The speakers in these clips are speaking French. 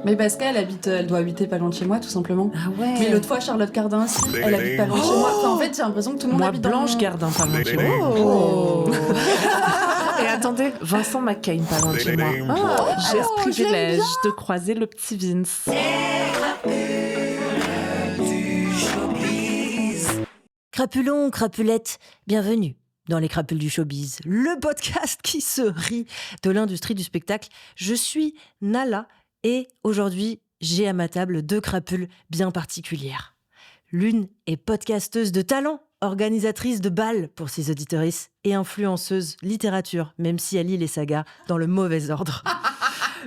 Mais parce elle doit habiter pas loin de chez moi, tout simplement. Ah ouais. Mais l'autre fois, Charlotte Cardin aussi, elle habite pas loin de chez moi. Enfin, en fait, j'ai l'impression que tout le monde Moi, habite Blanche dans... Gardin, pas loin de chez moi. Oh. Et attendez, Vincent McCain, pas loin de chez moi. J'ai ce privilège de croiser le petit Vince. Crapulons, crapulettes, bienvenue dans les Crapules du Showbiz, le podcast qui se rit de l'industrie du spectacle. Je suis Nala et aujourd'hui, j'ai à ma table deux crapules bien particulières. L'une est podcasteuse de talent, organisatrice de bals pour ses auditrices et influenceuse littérature, même si elle lit les sagas dans le mauvais ordre.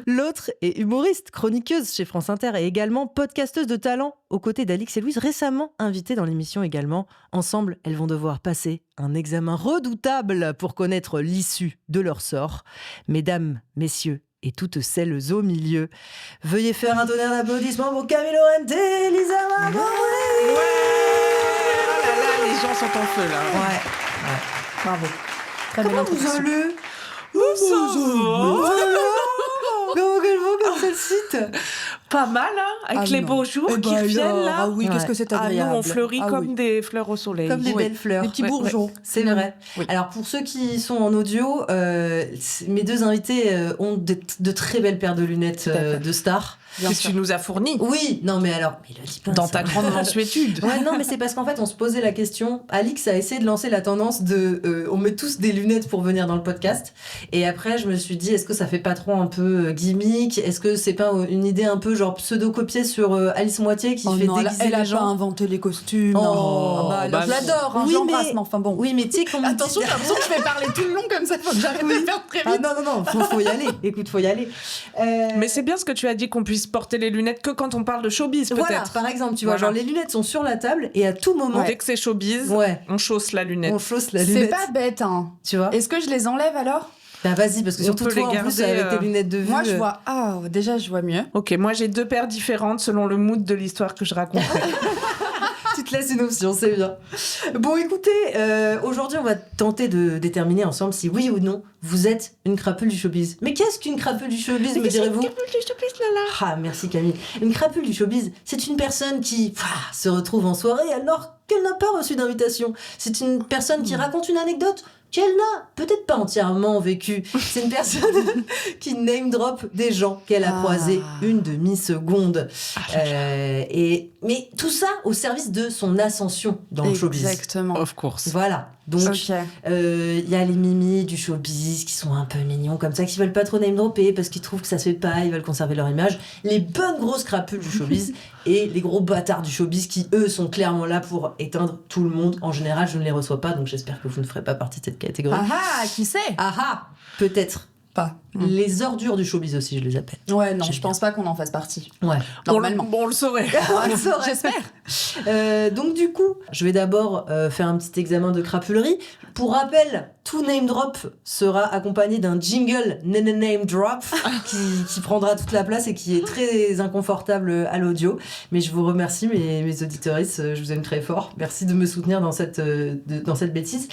L'autre est humoriste, chroniqueuse chez France Inter et également podcasteuse de talent aux côtés d'Alix et Louise, récemment invitée dans l'émission également. Ensemble, elles vont devoir passer un examen redoutable pour connaître l'issue de leur sort. Mesdames, messieurs et toutes celles au milieu, veuillez faire un tonnerre d'applaudissements pour Camille Laurent et Lisa Margot. Ouais. Oh là là, les gens sont en feu là. Ouais. Bravo. Très belle Comment vous introduction. allez? Comment qu'elle vaut comme celle-ci? Pas mal, hein, avec les beaux jours qui viennent là. Ah oui, qu'est-ce que c'est Ah, agréable. nous, on fleurit comme des fleurs au soleil. Comme des Oui. belles fleurs. Des petits Ouais, bourgeons. C'est vrai. Oui. Alors pour ceux qui sont en audio, mes deux invités ont de très belles paires de lunettes Tout à fait. de stars. Qu'est-ce que tu nous as fourni Oui, non mais alors, mais le dis pas, dans ça. ta grande mansuétude. Ouais, non mais c'est parce qu'en fait on se posait la question. Alix a essayé de lancer la tendance de on met tous des lunettes pour venir dans le podcast. Et après je me suis dit est-ce que ça fait pas trop un peu gimmick? Est-ce que c'est pas une idée un peu genre pseudo-copiée sur Alice Moitié qui fait Non, déguiser elle a les pas gens? inventé les costumes. Oh, non. bah, Je l'adore, hein, oui, je l'embrasse, mais- mais enfin bon. Oui mais tu sais qu'on me dit- Attention, j'ai l'impression que je vais parler tout le long comme ça, faut que j'arrête de le faire très Ah vite. non, faut y aller. Écoute, faut y aller. Mais c'est bien ce que tu as dit qu'on puisse porter les lunettes que quand on parle de showbiz, peut-être. Voilà, par exemple, tu vois, Voilà. genre les lunettes sont sur la table et à tout moment, Dès que c'est showbiz, ouais, on chausse la lunette. on chausse la C'est lunette. pas bête, hein. Tu vois? Est-ce que je les enlève alors? Bah vas-y, parce que On surtout peut toi, les en plus, garder, avec tes lunettes de vue. Moi, je vois. Ah, déjà, je vois mieux. Ok, moi j'ai deux paires différentes selon le mood de l'histoire que je raconte. Tu te laisses une option, c'est bien. Bon, écoutez, aujourd'hui, on va tenter de déterminer ensemble si oui ou non vous êtes une crapule du showbiz. Mais qu'est-ce qu'une crapule du showbiz, me direz-vous? Ah, merci Camille. Une crapule du showbiz, c'est une personne qui se retrouve en soirée alors qu'elle n'a pas reçu d'invitation. C'est une personne qui raconte une anecdote qu'elle n'a peut-être pas entièrement vécue. C'est une personne qui name drop des gens qu'elle a croisés une demi-seconde. Mais tout ça au service de son ascension dans le showbiz. Exactement. Of course. Voilà. Donc, Ok. y a les mimi du showbiz qui sont un peu mignons comme ça, qui veulent pas trop name dropper parce qu'ils trouvent que ça se fait pas, ils veulent conserver leur image. Les bonnes grosses crapules du showbiz et les gros bâtards du showbiz qui, eux, sont clairement là pour éteindre tout le monde. En général, je ne les reçois pas, donc j'espère que vous ne ferez pas partie de cette catégorie. Ah, qui sait? Ah, peut-être. Pas. Les ordures du showbiz aussi, je les appelle. Ouais, non, J'aime je pense pas qu'on en fasse partie. Ouais. Normalement. On le saurait. On le saurait. J'espère. Donc du coup, je vais d'abord faire un petit examen de crapulerie. Pour rappel, tout name drop sera accompagné d'un jingle name drop qui prendra toute la place et qui est très inconfortable à l'audio. Mais je vous remercie, mes auditrices, je vous aime très fort. Merci de me soutenir dans cette bêtise.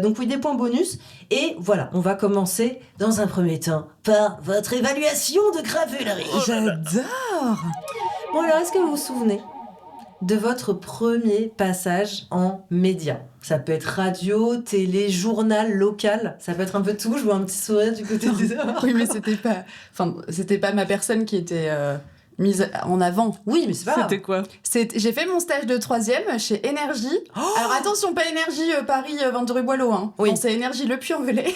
Donc oui, des points bonus. Et voilà, on va commencer dans un premier temps par votre évaluation de crapulerie. J'adore. Bon alors, est-ce que vous vous souvenez de votre premier passage en média? Ça peut être radio, télé, journal, local, ça peut être un peu tout. Je vois un petit sourire du côté des... Oui, mais c'était pas ma personne qui était mise en avant. Oui, mais c'est pas grave. C'était quoi? J'ai fait mon stage de 3e chez Énergie. Alors attention, pas Énergie Paris 22 rue Boileau. Hein. Oui. Non, c'est Énergie Le Puy-en-Velay,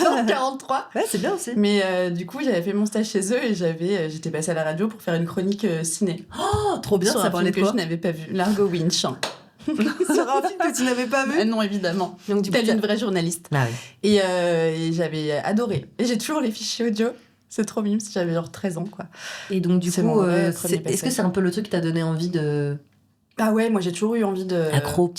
dans le 43. Ouais, c'est bien aussi. Mais du coup, j'avais fait mon stage chez eux et j'étais passée à la radio pour faire une chronique ciné. Oh, trop bien, Sur ça un parlait film de que quoi? je n'avais pas vu. Largo Winch. Sur un film que tu n'avais pas vu? Non, évidemment. Donc du coup, Telle une vraie journaliste. Ah oui. Et j'avais adoré. Et j'ai toujours les fichiers audio. C'est trop mime, si j'avais genre 13 ans, quoi. Et donc du C'est coup, mon vrai premier est-ce que passage. c'est un peu le truc qui t'a donné envie de... Ah ouais, moi j'ai toujours eu envie de...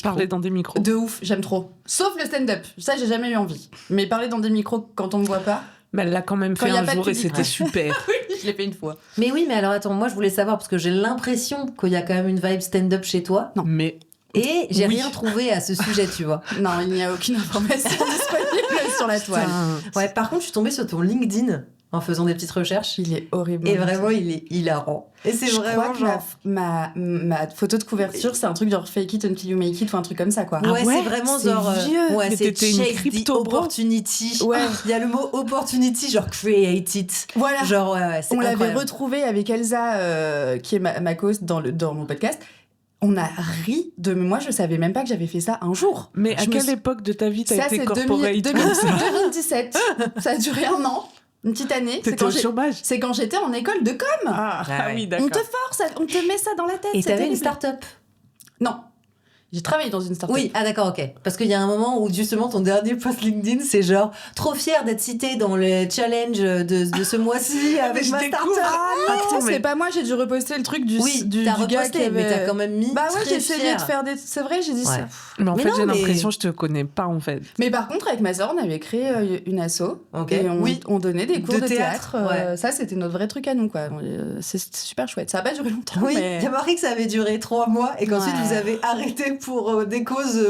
Parler dans des micros. De ouf, j'aime trop. Sauf le stand-up, ça j'ai jamais eu envie. Mais parler dans des micros quand on me voit pas, Mais elle l'a quand même Quand fait y a un pas de jour et public. c'était super. je l'ai fait une fois. Mais oui, mais alors attends, moi je voulais savoir, parce que j'ai l'impression qu'il y a quand même une vibe stand-up chez toi. Mais Et j'ai Oui. rien trouvé à ce sujet, tu vois. Non, il n'y a aucune information disponible sur la toile. Ouais, par contre, je suis tombée sur ton LinkedIn en faisant des petites recherches. Il est horrible. Et vraiment, il est hilarant. Et c'est je vraiment crois que ma photo de couverture, c'est un truc genre fake it until you make it ou un truc comme ça, quoi. Ouais, Ah ouais, c'est vraiment c'est genre. vieux. Ouais, Mais c'est t'étais une chase the crypto bro. opportunity. Ouais. Il y a le mot opportunity, genre create it. Voilà. Genre, ouais, c'est On l'avait incroyable. retrouvé avec Elsa, qui est ma co dans mon podcast. On a ri de moi, je savais même pas que j'avais fait ça un jour. Mais à Je me quelle suis- époque de ta vie t'as Ça, été c'est corporate 2017. Ça a duré un an, une petite année. T'étais au chômage. C'est quand j'étais en école de com. Ah, Ah ouais. oui, On d'accord. te force, on te met ça dans la tête. Et c'est t'avais une terrible. start-up. Non. J'ai travaillé dans une start-up. Oui, ah d'accord, ok. Parce qu'il y a un moment où justement ton dernier post LinkedIn, c'est genre trop fier d'être cité dans le challenge de ce mois-ci avec je ma découvre. start-up. Non, Attends, c'est mais- pas moi, j'ai dû reposter le truc du Oui, du t'as du gars reposté, qui mais avait- t'as quand même mis Bah ouais, très j'ai essayé fier. de faire des... C'est vrai, j'ai dit Ouais. ça. Mais en Mais fait, non, j'ai mais- l'impression que je te connais pas, en fait. Mais par contre, avec ma sœur, on avait créé une asso. Ok. Et Oui. on donnait des cours De de théâtre, théâtre. ouais. Ça, c'était notre vrai truc à nous, quoi. C'est super chouette. Ça a pas duré longtemps, Oui, mais... il y a marqué que ça avait duré 3 mois et qu'ensuite Ouais. vous avez arrêté pour des causes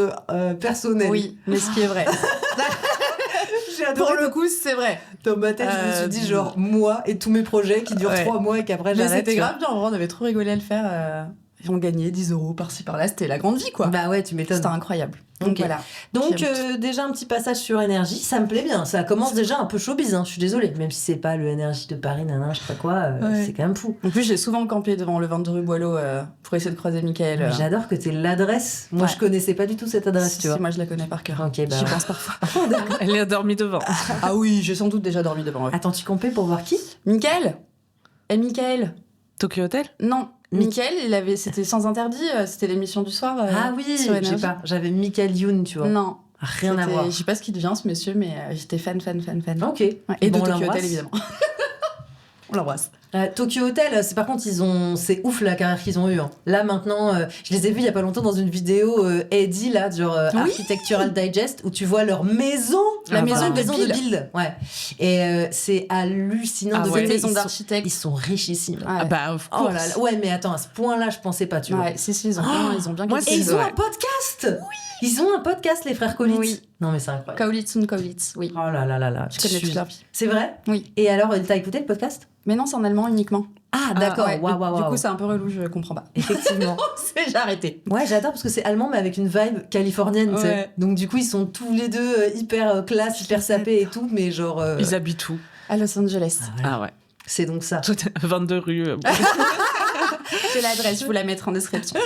personnelles. Oui, mais ce qui est vrai. J'ai adoré. Pour le coup, c'est vrai. Dans ma tête, je me suis dit genre moi et tous mes projets qui durent Ouais. 3 mois et qu'après Mais j'arrête. c'était tu vois. grave bien, en vrai, on avait trop rigolé à le faire. Et on gagnait 10 € par-ci par-là. C'était la grande vie, quoi. Bah ouais, tu m'étonnes. C'était incroyable. Donc Ok. voilà. Donc Qui déjà un petit passage sur énergie, ça me plaît bien. Ça commence déjà un peu showbiz, hein. Je suis désolée, même si c'est pas le énergie de Paris, nanan, je sais pas quoi, Ouais. c'est quand même fou. En plus, j'ai souvent campé devant le 22 rue Boileau pour essayer de croiser Mickaël. Mais j'adore que t'aies l'adresse. Moi, Ouais. je connaissais pas du tout cette adresse, Si, tu vois. si, moi je la connais par cœur. Ok, bah J'y ouais. pense parfois. Elle est dormie devant. Ah oui, j'ai sans doute déjà dormi devant eux. Attends, tu campais pour voir qui? Mickaël Mickaël Tokyo Hotel? Non, Mickaël, c'était Sans Interdit, c'était l'émission du soir. Ah oui, sur je sais Énergie. pas. J'avais Michael Youn, tu vois. Non. Rien à C'était- voir. Je sais pas ce qu'il devient ce monsieur, mais j'étais fan. Ok. Ouais, et Bon, de on Tokyo l'embrasse. Hotel, évidemment. On l'embrasse. Tokyo Hotel, c'est par contre c'est ouf la carrière qu'ils ont eue. Hein. Là maintenant, je les ai vus il y a pas longtemps dans une vidéo Eddie là, genre Oui. Architectural Digest, où tu vois leur maison, La maison de de Bill. Bill. Ouais. Et c'est hallucinant Ah de ouais. voir. Maison Ils sont- d'architecte. Ils sont richissimes. Ouais. Ah bah, of Oh course. là là. Ouais, mais attends, à ce point-là, je pensais pas, tu vois. Ouais, si, ils ont bien Moi, capté. Et ils ont Ouais. un podcast. Oui. Ils ont un podcast, les frères Collins. Oui. Non mais c'est incroyable. Kaulitz, oui. Oh là là là là. Je connais toute leur vie. C'est vrai. Oui. Et alors, t'as écouté le podcast? Mais non, c'est en allemand uniquement. Ah d'accord. Ouais, Waouh waouh Du waouh. coup, c'est un peu relou, je comprends pas. Effectivement. J'ai arrêté. Ouais, j'adore parce que c'est allemand mais avec une vibe californienne, tu sais. Ouais. Donc du coup, ils sont tous les deux hyper classe, hyper sapés et tout, mais genre Ils habitent où? À Los Angeles. Ah ouais. c'est donc ça. 22 rue. J'ai l'adresse, je vous la mettrai en description.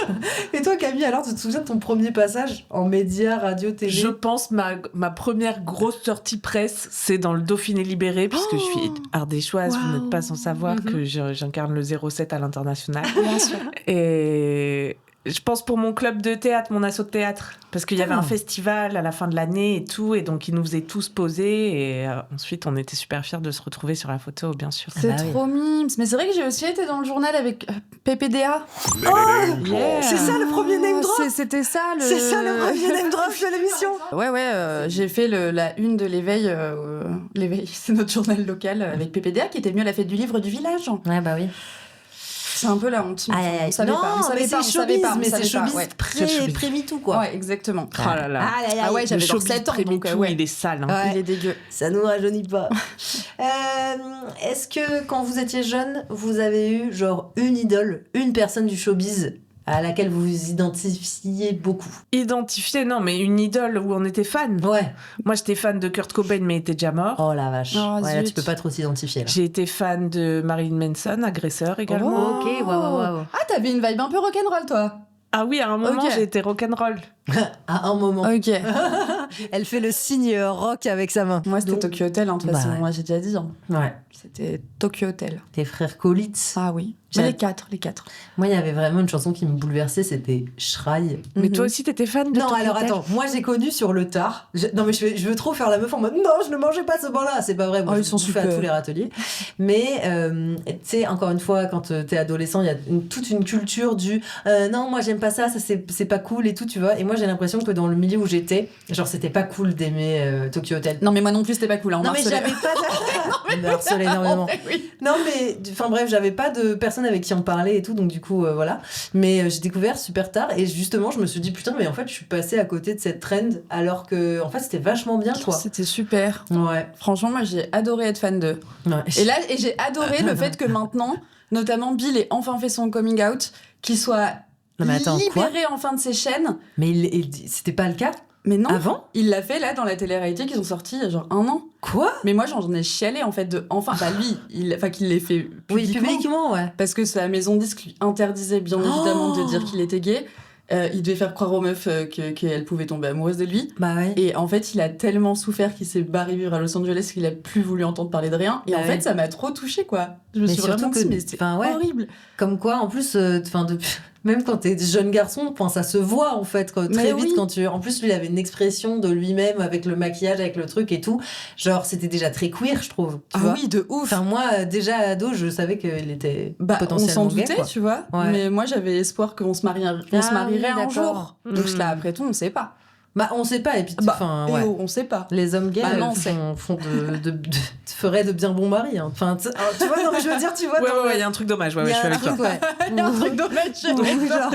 Et toi Camille, alors tu te souviens de ton premier passage en médias, radio, télé? Je pense ma première grosse sortie presse, c'est dans le Dauphiné libéré, puisque je suis ardéchoise, vous Waouh. n'êtes pas sans savoir Mhm. que j'incarne le 07 à l'international. Bien sûr. Et je pense pour mon club de théâtre, mon asso de théâtre, parce qu'il y avait un festival à la fin de l'année et tout, et donc ils nous faisaient tous poser, et ensuite on était super fiers de se retrouver sur la photo, bien sûr. C'est bah oui. trop mimes. Mais c'est vrai que j'ai aussi été dans le journal avec PPDA. Yeah. C'est ça le premier name drop. C'était ça le. C'est ça le premier name drop de l'émission. Ouais, j'ai fait la une de l'éveil. L'éveil, c'est notre journal local avec PPDA qui était venu à la fête du livre du village. Ouais bah oui. C'est un peu la honte. Aïe, aïe, aïe. On savait Non, pas, on savait mais pas, c'est on savait showbiz, pas, on mais c'est savait pas, showbiz ouais. C'est showbiz. pré-MeToo quoi. Ouais, exactement. Oh là là. Aïe, aïe, aïe. Ah ouais, j'avais Le genre showbiz 7 ans, donc pré-MeToo, ouais. il est sale. Hein. Ouais. Il est dégueu. Ça nous rajeunit pas. Est-ce que quand vous étiez jeune, vous avez eu genre une idole, une personne du showbiz à laquelle vous vous identifiez beaucoup? Identifié, non, mais une idole où on était fan. Ouais. Moi, j'étais fan de Kurt Cobain, mais il était déjà mort. Oh la vache. Oh, ouais, là, tu zut. peux pas trop t'identifier là. J'ai été fan de Marilyn Manson, agresseur également. Ok, waouh. Ah, t'avais une vibe un peu rock'n'roll, toi. Ah oui, à un moment, Ok. j'ai été rock'n'roll. À un moment. Ok. Elle fait le signe rock avec sa main. Moi, c'était Donc- Tokyo Hotel, hein, de toute Bah façon. ouais. Moi, j'ai déjà dit. Hein. Ouais. C'était Tokyo Hotel. Tes frères Collitz. Ah oui. J'ai- Les quatre. Moi, il y avait vraiment une chanson qui me bouleversait, c'était Schreie. Mais Mhm. toi aussi, t'étais fan de Non, Tokyo alors Hotel? attends, moi j'ai connu sur le tard. Non, mais je veux trop faire la meuf en mode non, je ne mangeais pas ce pain-là. C'est pas vrai, moi Oh, je ils sont bouffais à super. tous les râteliers. Mais tu sais, encore une fois, quand t'es adolescent, il y a toute une culture du non, moi j'aime pas ça, c'est pas cool et tout, tu vois. Et moi j'ai l'impression que dans le milieu où j'étais, genre c'était pas cool d'aimer Tokyo Hotel. Non, mais moi non plus, c'était pas cool. Hein, Non, mais j'avais pas de... On me harcelait énormément. Oui. Non, mais enfin bref, j'avais pas de personne avec qui en parler et tout, donc du coup, voilà. Mais j'ai découvert super tard et justement, je me suis dit, putain, mais en fait, je suis passée à côté de cette trend alors que, en fait, c'était vachement bien, quoi. C'était super. Ouais. Franchement, moi, j'ai adoré être fan d'eux. Ouais. Et j'ai adoré le fait que maintenant, notamment, Bill ait enfin fait son coming out, qu'il soit Non, mais attends, libéré enfin de ses chaînes. Mais c'était pas le cas Mais non, avant? Il l'a fait là dans la télé-réalité qu'ils ont sorti il y a genre 1 an. Quoi? Mais moi j'en ai chialé en fait de enfin bah lui qu'il l'ait fait publiquement, publiquement, ouais. parce que sa maison disque lui interdisait bien évidemment de dire qu'il était gay. Il devait faire croire aux meufs qu'elles pouvaient tomber amoureuses de lui. Bah ouais. Et en fait, il a tellement souffert qu'il s'est barré vivre à Los Angeles qu'il a plus voulu entendre parler de rien. Et Bah en fait, ça m'a trop touchée, quoi. Je me Mais suis surtout vraiment que- dit, mais c'est ouais. horrible. Comme quoi, en plus, même quand t'es jeune garçon, ça se voit en fait très Mais vite oui. quand tu. En plus, lui, il avait une expression de lui-même avec le maquillage, avec le truc et tout. Genre, c'était déjà très queer, je trouve. Tu vois. Oui, de ouf. Enfin, moi, déjà ado, je savais qu'il était Bah, on potentiellement s'en gay, doutait, quoi. tu vois. Ouais. Mais moi, j'avais espoir qu'on se marierait Ah oui, un d'accord. jour. Donc Mhm. là, après tout, on sait pas. Bah, on sait pas. Et puis, Bah, enfin, et ouais. oh, on sait pas. Les hommes gays Bah non, c'est- feraient de bien bons maris. Hein. Enfin, tu vois, non, mais je veux dire, tu vois. Ouais, il y a un truc dommage. Ouais, il y je a suis un avec toi. truc, ouais. Il y a un truc dommage. Oui, genre,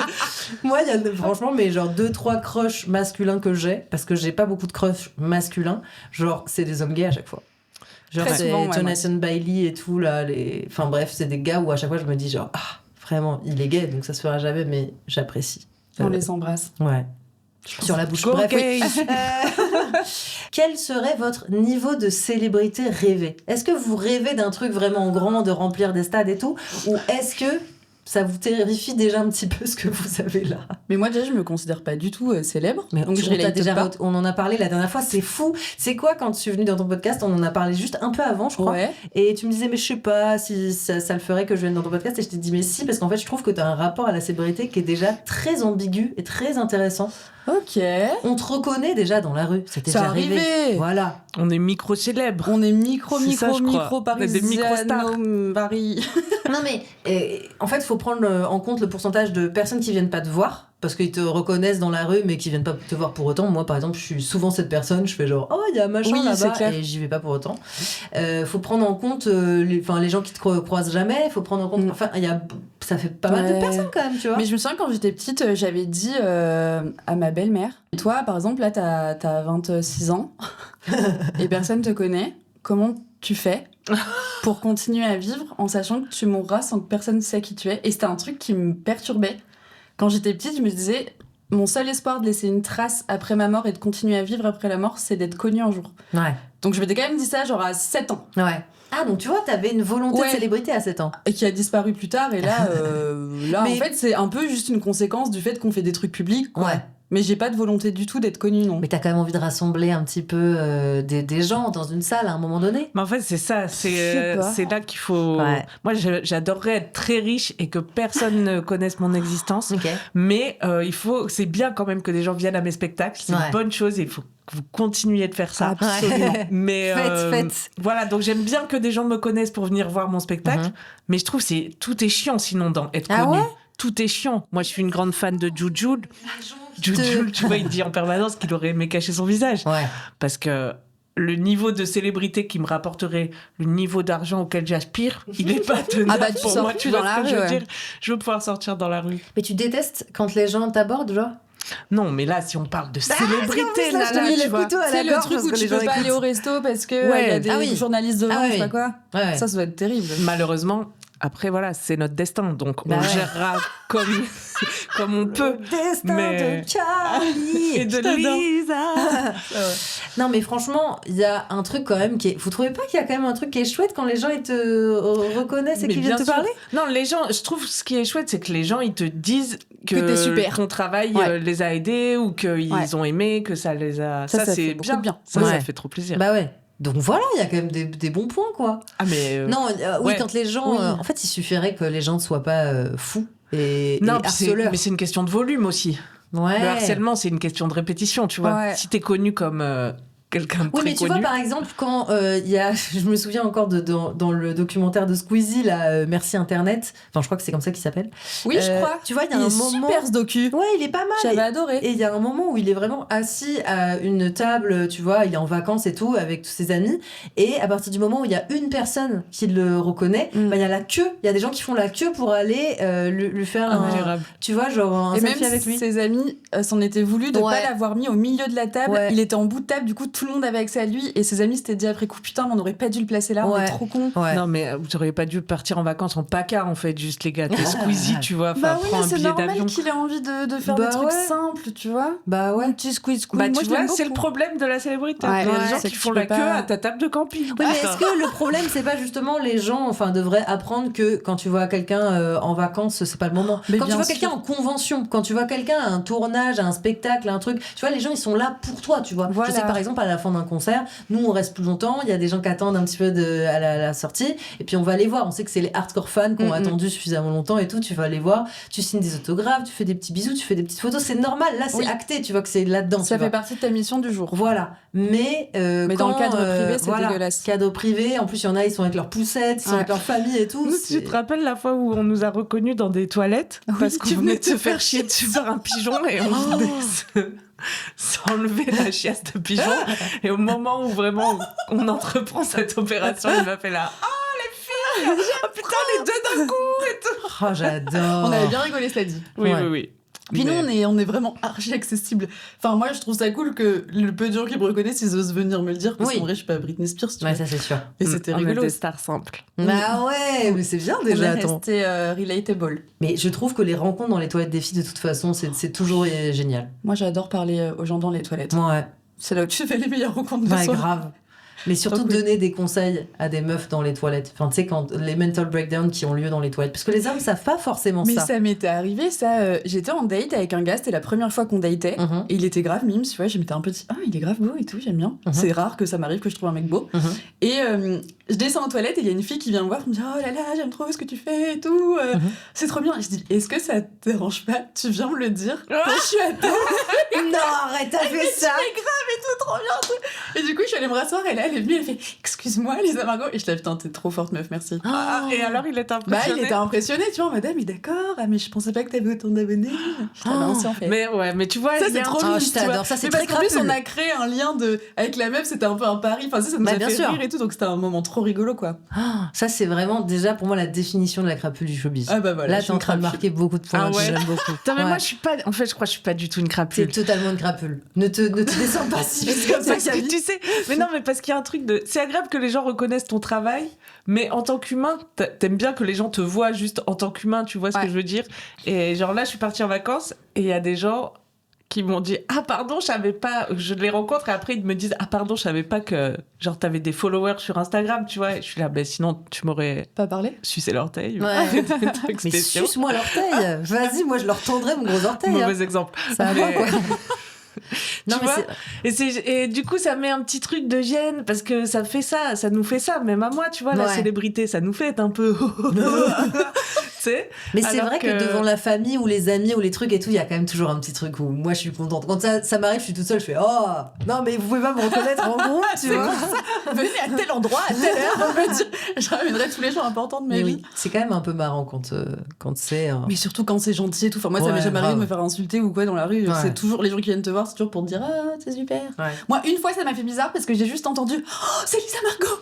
moi, il y a franchement, mais genre 2-3 crushs masculins que j'ai, parce que j'ai pas beaucoup de crushs masculins, genre, c'est des hommes gays à chaque fois. Genre, Très c'est souvent, ouais, Jonathan Bailey et tout, là, enfin bref, c'est des gars où à chaque fois je me dis, genre, ah, vraiment, il est gay, donc ça se fera jamais, mais j'apprécie. On les embrasse. Ouais. Sur la bouche. Go Bref, oui. gays. Quel serait votre niveau de célébrité rêvé? Est-ce que vous rêvez d'un truc vraiment grand, de remplir des stades et tout? Ou est-ce que ça vous terrifie déjà un petit peu ce que vous avez là? Mais moi, déjà, je me considère pas du tout célèbre. Mais donc, je on t'a relate pas. on en a parlé la dernière fois, c'est fou. C'est quoi quand je suis venue dans ton podcast? On en a parlé juste un peu avant, je crois. Ouais. Et tu me disais, mais je sais pas si ça le ferait que je vienne dans ton podcast. Et je t'ai dit, mais si, parce qu'en fait, je trouve que t'as un rapport à la célébrité qui est déjà très ambigu et très intéressant. Ok. On te reconnaît déjà dans la rue. C'était C'est déjà arrivé. arrivé. Voilà. On est micro-célèbres. On est micro C'est ça, je crois. Paris. On est des micro-stars. Non, mais en fait, il faut prendre en compte le pourcentage de personnes qui viennent pas te voir. Parce qu'ils te reconnaissent dans la rue, mais qui viennent pas te voir pour autant. Moi, par exemple, je suis souvent cette personne. Je fais genre, oh, il y a un machin Oui, c'est là-bas. clair. Et j'y vais pas pour autant. Faut prendre en compte les gens qui te croisent jamais. Faut prendre en compte. Enfin, ça fait pas mal de Ouais. personnes quand même, tu vois. Mais je me souviens quand j'étais petite, j'avais dit à ma belle-mère, toi, par exemple, là, t'as 26 ans et personne te connaît. Comment tu fais pour continuer à vivre en sachant que tu mourras sans que personne sait qui tu es? Et c'était un truc qui me perturbait. Quand j'étais petite, je me disais, mon seul espoir de laisser une trace après ma mort et de continuer à vivre après la mort, c'est d'être connue un jour. Ouais. Donc je m'étais quand même dit ça, genre à 7 ans. Ouais. Ah, donc tu vois, t'avais une volonté Ouais. de célébrité à 7 ans. Et qui a disparu plus tard. Et là, Mais- en fait, c'est un peu juste une conséquence du fait qu'on fait des trucs publics. Quoi. Ouais. Mais j'ai pas de volonté du tout d'être connue, non. Mais t'as quand même envie de rassembler un petit peu des gens dans une salle à un moment donné. Mais en fait, c'est ça. Je sais pas. C'est là qu'il faut. Ouais. Moi, j'adorerais être très riche et que personne ne connaisse mon existence. Ok. Mais c'est bien quand même que des gens viennent à mes spectacles. C'est Ouais. une bonne chose et il faut que vous continuiez de faire ça. Absolument. Mais Faites. voilà, donc j'aime bien que des gens me connaissent pour venir voir mon spectacle. Mhm. Mais je trouve que tout est chiant sinon dans être Ah connu. ouais Tout est chiant. Moi, je suis une grande fan de Jujul. Jujul, tu vois, il dit en permanence qu'il aurait aimé cacher son visage. Ouais. Parce que le niveau de célébrité qui me rapporterait le niveau d'argent auquel j'aspire, il est pas tenable Ah bah, tu pour sors moi. plus Tu vois dans ce la que je veux rue, ouais. dire? Je veux pouvoir sortir dans la rue. Mais tu détestes quand les gens t'abordent, genre? Non, mais là, si on parle de célébrité, c'est en plus, là, je te mets tu le vois. couteau à la C'est le gorge truc parce où que tu les gens peux pas écoutent. aller au resto parce que Ouais. y a des Ah oui. journalistes devant, Ah je sais oui. pas quoi. Ouais. Ça doit être terrible. Malheureusement, après, voilà, c'est notre destin. Donc, Bah on ouais. gérera comme on peut. Destin Mais- de Charlie. Et de Je t'adore. Lisa. Non, mais franchement, il y a un truc quand même qui est. Vous trouvez pas qu'il y a quand même un truc qui est chouette quand les gens ils te reconnaissent et Mais qu'ils viennent bien te sûr. parler? Non, les gens, je trouve ce qui est chouette, c'est que les gens, ils te disent que t'es super. ton travail Ouais. les a aidés ou qu'ils Ouais. ont aimé, que ça les a. Ça c'est fait beaucoup de bien. Ça, Ouais. ça fait trop plaisir. Bah ouais. Donc voilà, il y a quand même des bons points, quoi. Ah, mais. Non, oui, ouais. quand les gens. Oui. En fait, il suffirait que les gens ne soient pas fous et Non, puis harceleurs. mais c'est une question de volume aussi. Ouais. Le harcèlement, c'est une question de répétition, tu vois. Ouais. Si t'es connu comme quelqu'un de Oui, très mais tu connu. vois, par exemple, quand il y a... Je me souviens encore dans le documentaire de Squeezie, là, Merci Internet. Enfin, je crois que c'est comme ça qu'il s'appelle. Oui, je crois. Tu vois, il y a Il un est moment... super ce docu. Ouais, il est pas mal. J'avais adoré. Et il y a un moment où il est vraiment assis à une table, tu vois, il est en vacances et tout, avec tous ses amis. Et à partir du moment où il y a une personne qui le reconnaît, bah, il y a la queue. Il y a des gens qui font la queue pour aller lui faire tu vois, genre un Et même selfie avec lui. ses amis s'en étaient voulu de Ouais. pas l'avoir mis au milieu de la table. Ouais. Il était en bout de table, du coup tout le monde avait accès à lui. Et ses amis s'étaient dit après coup, putain, mais on aurait pas dû le placer là, on Ouais. est trop con. Ouais. Non, mais vous auriez pas dû partir en vacances en PACA, en fait, juste les gars. T'es Squeezie, tu vois. Enfin, Bah oui, prends mais un c'est billet normal d'avion. qu'il ait envie de faire Bah des trucs ouais. simples, tu vois. Bah ouais. Un petit squeeze Bah, moi tu je l'aime vois, c'est le beaucoup. problème de la célébrité. Ouais, Il y a des ouais, gens c'est qui que font tu la peux queue pas- à ta table de camping. Oui, mais est-ce que le problème, c'est pas justement les gens, enfin, devraient apprendre que quand tu vois quelqu'un en vacances, c'est pas le moment. Mais Quand tu bien vois sûr. quelqu'un en convention, quand tu vois quelqu'un à un tournage, à un spectacle, à un truc, tu vois, les gens, ils sont là pour toi, tu vois. Voilà. Je sais que par exemple, à la fin d'un concert, nous, on reste plus longtemps, il y a des gens qui attendent un petit peu à la sortie, et puis on va les voir. On sait que c'est les hardcore fans qui ont attendu suffisamment longtemps et tout, tu vas les voir, tu signes des autographes, tu fais des petits bisous, tu fais des petites photos, c'est normal, là, c'est Oui. acté, tu vois que c'est là-dedans. Ça tu fait vois. partie de ta mission du jour. Voilà, mais dans le quand, cadre privé, c'est dégueulasse. Cadre privé, en plus il y en a, ils sont avec leurs poussettes, ils sont Ouais. avec leur famille et tout. Nous, c'est- tu te rappelles la fois où on nous a reconnus dans des toilettes parce qu'on venait de se faire chier dessus par un pigeon et on venait s'enlever la chiasse de pigeon. Et au moment où vraiment on entreprend cette opération, il m'a fait là « Oh les filles oh, putain les deux d'un coup !» et tout. Oh, j'adore. On avait bien rigolé, cela dit. Oui, Ouais. oui, oui. Puis Mais- nous, on est vraiment archi accessible. Enfin, moi, je trouve ça cool que le peu de gens qui me reconnaissent, ils osent venir me le dire. Parce Oui. qu'en vrai, je suis pas Britney Spears, tu Ouais, vois. ça c'est sûr. Et c'était on est rigolo. des stars simples. Bah ouais, mais c'est bien déjà, On est attends. resté relatable. Mais je trouve que les rencontres dans les toilettes des filles, de toute façon, c'est toujours génial. Moi, j'adore parler aux gens dans les toilettes. Ouais, C'est là où tu fais les meilleures rencontres de ouais, soi. grave. Mais surtout Donc, oui. donner des conseils à des meufs dans les toilettes. Enfin, tu sais, quand les mental breakdowns qui ont lieu dans les toilettes. Parce que les hommes savent pas forcément Mais ça. ça m'était arrivé, ça. J'étais en date avec un gars, c'était la première fois qu'on datait. Mhm. Et il était grave mime, tu vois. Je m'étais un peu dit, ah, il est grave beau et tout, j'aime bien. Mhm. C'est rare que ça m'arrive que je trouve un mec beau. Mhm. Et je descends aux toilettes et il y a une fille qui vient me voir, qui me dit, oh là là, j'aime trop ce que tu fais et tout. Mhm. C'est trop bien. Et je dis, est-ce que ça te dérange pas? Tu viens me le dire quand je suis à table. Non, arrête, t'as fait ça. C'est grave et tout, trop bien. Tout. Et du coup, je suis allée me rasseoir et là, elle est venue, elle fait, excuse-moi, Lisa Margot. Et je dis, putain, t'es trop forte, meuf, merci. Ah, et alors il était Bah, impressionné. il était impressionné, tu vois, en mode, ah, mais d'accord, ah, mais je pensais pas que t'avais autant d'abonnés. Je dis, ah, bah, on s'en fait. Mais ouais, mais tu vois, Ça, il y c'est a un trop truc- Ah, mignon, je tu vois. t'adore, ça, c'est Mais parce très qu'en plus, crapule. on a créé un lien avec la meuf, c'était un peu un pari. Enfin, ça nous Bah, a bien fait sûr. rire et tout, donc c'était un moment trop rigolo, quoi. Ah, ça, c'est vraiment déjà pour moi la définition de la crapule du showbiz. Ah, bah voilà. Là, je t'es suis en une train de crapule. marquer beaucoup de points. Ah ouais. J'aime beaucoup. Putain, mais Ouais. moi, je suis pas. En fait, je crois que je suis pas du tout une T'es crapule. totalement une crapule. Ne te descends pas si vite comme ça, Parce que Camille. tu sais, mais non, mais parce qu'il y a un truc de. C'est agréable que les gens reconnaissent ton travail, mais en tant qu'humain, t'aimes bien que les gens te voient juste en tant qu'humain, tu vois ce Ouais. que je veux dire. Et genre là, je suis partie en vacances et il y a des gens qui m'ont dit ah pardon, je savais pas. Je les rencontre et après ils me disent ah pardon, je savais pas que genre t'avais des followers sur Instagram, tu vois. Et je suis là, ben sinon tu m'aurais Pas parler? sucé l'orteil. Ouais. Des trucs Mais spéciaux. suce-moi l'orteil. Vas-y, moi je leur tendrai mon gros orteil. hein. Mauvais exemple. Ça va, Mais- quoi. Non, Tu mais vois et du coup, ça met un petit truc de gêne parce que ça fait ça, ça nous fait ça. Même à moi, tu vois, la Ouais. célébrité, ça nous fait être un peu. Tu sais. Mais c'est Alors vrai que... que- devant la famille ou les amis ou les trucs et tout, il y a quand même toujours un petit truc où moi je suis contente. Quand ça m'arrive, je suis toute seule, je fais oh non mais vous pouvez pas me reconnaître en groupe, tu vois. Venez à tel endroit, à telle heure, on me dit. Je ramènerai tous les gens importants de ma Mais vie. oui, c'est quand même un peu marrant quand c'est. Mais surtout quand c'est gentil et tout. Enfin, moi, ça Ouais, m'est jamais arrivé de grave. me faire insulter ou quoi dans la rue. Ouais. C'est toujours les gens qui viennent te voir, c'est toujours pour te dire ah, c'est super. Ouais. Moi, une fois, ça m'a fait bizarre parce que j'ai juste entendu oh, c'est Lisa Margot.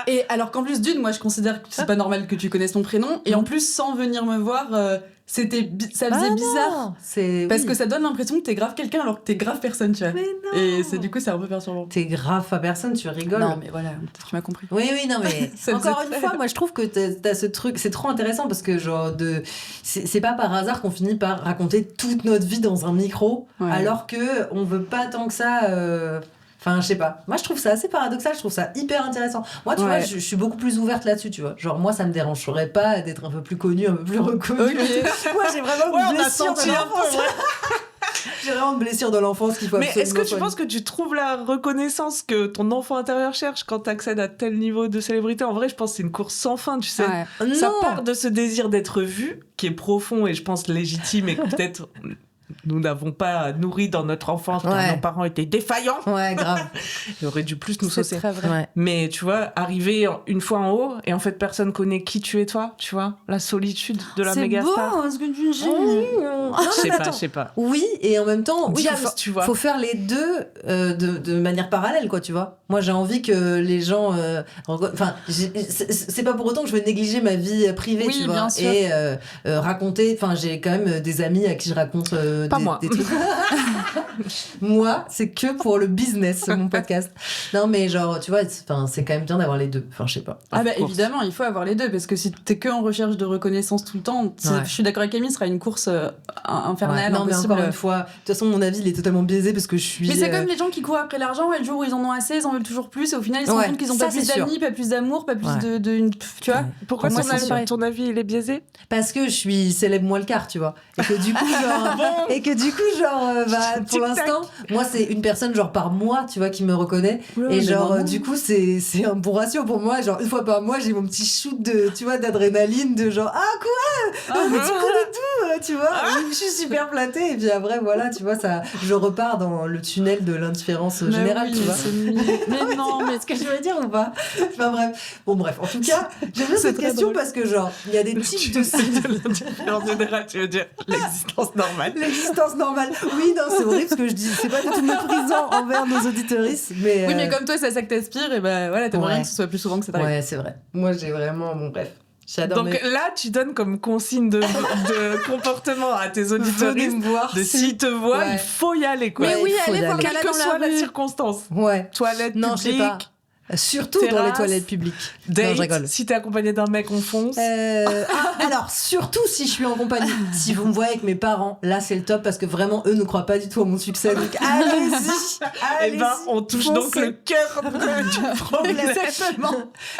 Et alors qu'en plus d'une, moi, je considère que c'est pas normal que tu connaisses mon prénom. Et en plus, sans venir me voir, ça faisait bizarre. C'est Parce que ça donne l'impression que t'es grave quelqu'un alors que t'es grave personne, tu vois. Mais non. Et c'est du coup, c'est un peu perturbant. T'es grave pas personne, tu rigoles. Non, mais voilà, tu m'as compris. Oui, non, mais Ça encore faisait une très- fois, moi je trouve que t'as ce truc, c'est trop intéressant parce que genre c'est pas par hasard qu'on finit par raconter toute notre vie dans un micro, Ouais. alors que on veut pas tant que ça. Enfin, je sais pas. Moi, je trouve ça assez paradoxal. Je trouve ça hyper intéressant. Moi, tu Ouais. vois, je suis beaucoup plus ouverte là-dessus, tu vois. Genre, moi, ça me dérangerait pas d'être un peu plus connue, un peu plus reconnue. Ok. Moi, j'ai vraiment Ouais, une on a blessure senti de un l'enfance. peu, ouais. J'ai vraiment une blessure de l'enfance qu'il faut Mais est-ce que absolument tu soigner. penses que tu trouves la reconnaissance que ton enfant intérieur cherche quand tu accèdes à tel niveau de célébrité? En vrai, je pense que c'est une course sans fin, tu sais. Ouais. Ça Non. part de ce désir d'être vu, qui est profond et je pense légitime et que peut-être nous n'avons pas nourri dans notre enfance, car nos parents étaient défaillants. Ouais, grave. Ils auraient dû plus nous C'est saucer. très vrai. Ouais. Mais tu vois, arriver une fois en haut et en fait personne connaît qui tu es toi, tu vois, la solitude de la méga star. C'est beau ce que tu dis. Non, Je sais pas. Oui, et en même temps, oui, Divorce, tu vois. faut faire les deux de manière parallèle, quoi, tu vois. Moi, j'ai envie que les gens... Enfin, c'est pas pour autant que je veux négliger ma vie privée, Oui, tu vois. bien sûr. Et raconter... Enfin, j'ai quand même des amis à qui je raconte des trucs. Moi, c'est que pour le business, mon podcast. Non, mais genre, tu vois, c'est quand même bien d'avoir les deux. Enfin, je sais pas. Ah bah évidemment, il faut avoir les deux, parce que si t'es que en recherche de reconnaissance tout le temps, je suis d'accord avec Camille, ce sera une course infernale, non, mais impossible. encore une fois, de toute façon, mon avis, il est totalement biaisé parce que je suis... Mais c'est comme les gens qui courent après l'argent, et le jour où ils en ont assez, ils en veulent toujours plus, et au final, ils se rendent compte qu'ils ont ça, pas plus c'est sûr. d'amis, pas plus d'amour, pas plus tu vois. Pourquoi Moi, ton avis il est biaisé? Parce que je suis célèbre moi le quart, tu vois. Et que du coup, genre, pour l'instant, moi, c'est une personne, genre, par mois, tu vois, qui me reconnaît. Ouais, et genre, vraiment. du coup, c'est un bon ratio pour moi. Genre, une fois par mois, j'ai mon petit shoot tu vois, d'adrénaline, de genre, ah, quoi? Mais tu connais tout, tu vois. Je suis super flattée. Et puis après, voilà, tu vois, je repars dans le tunnel de l'indifférence générale, oui, tu vois. Mais non, mais Ce que je veux dire ou pas? Enfin bref. Bon bref, en tout cas, j'aime bien cette question drôle. parce que genre, il y a des types de En général, tu veux dire l'existence normale. l'existence normale. Oui, non, c'est horrible ce que je dis. C'est pas du tout méprisant envers nos auditeuristes, mais Oui, mais comme toi, c'est à ça que t'aspires, et ben voilà, t'aimerais bien que ce soit plus souvent que ça t'arrive. ouais, c'est vrai. Moi, j'ai vraiment bref. J'adore. Donc là, tu donnes comme consigne de comportement à tes auditoristes me voir. de s'ils te voient, Ouais. il faut y aller, quoi. Mais oui, il faut allez y voir aller. Quelle Nala que dans la soit la rue. circonstance. Ouais. Toilette Non, je sais publique, pas. Surtout dans les terrasse, toilettes publiques. Non, date, je rigole. si t'es accompagné d'un mec, on fonce. Alors, surtout si je suis en compagnie. Si vous me voyez avec mes parents, là, c'est le top parce que vraiment, eux ne croient pas du tout à mon succès. Donc, allez-y. Et ben, on touche donc foncez. le cœur du problème. Exactement.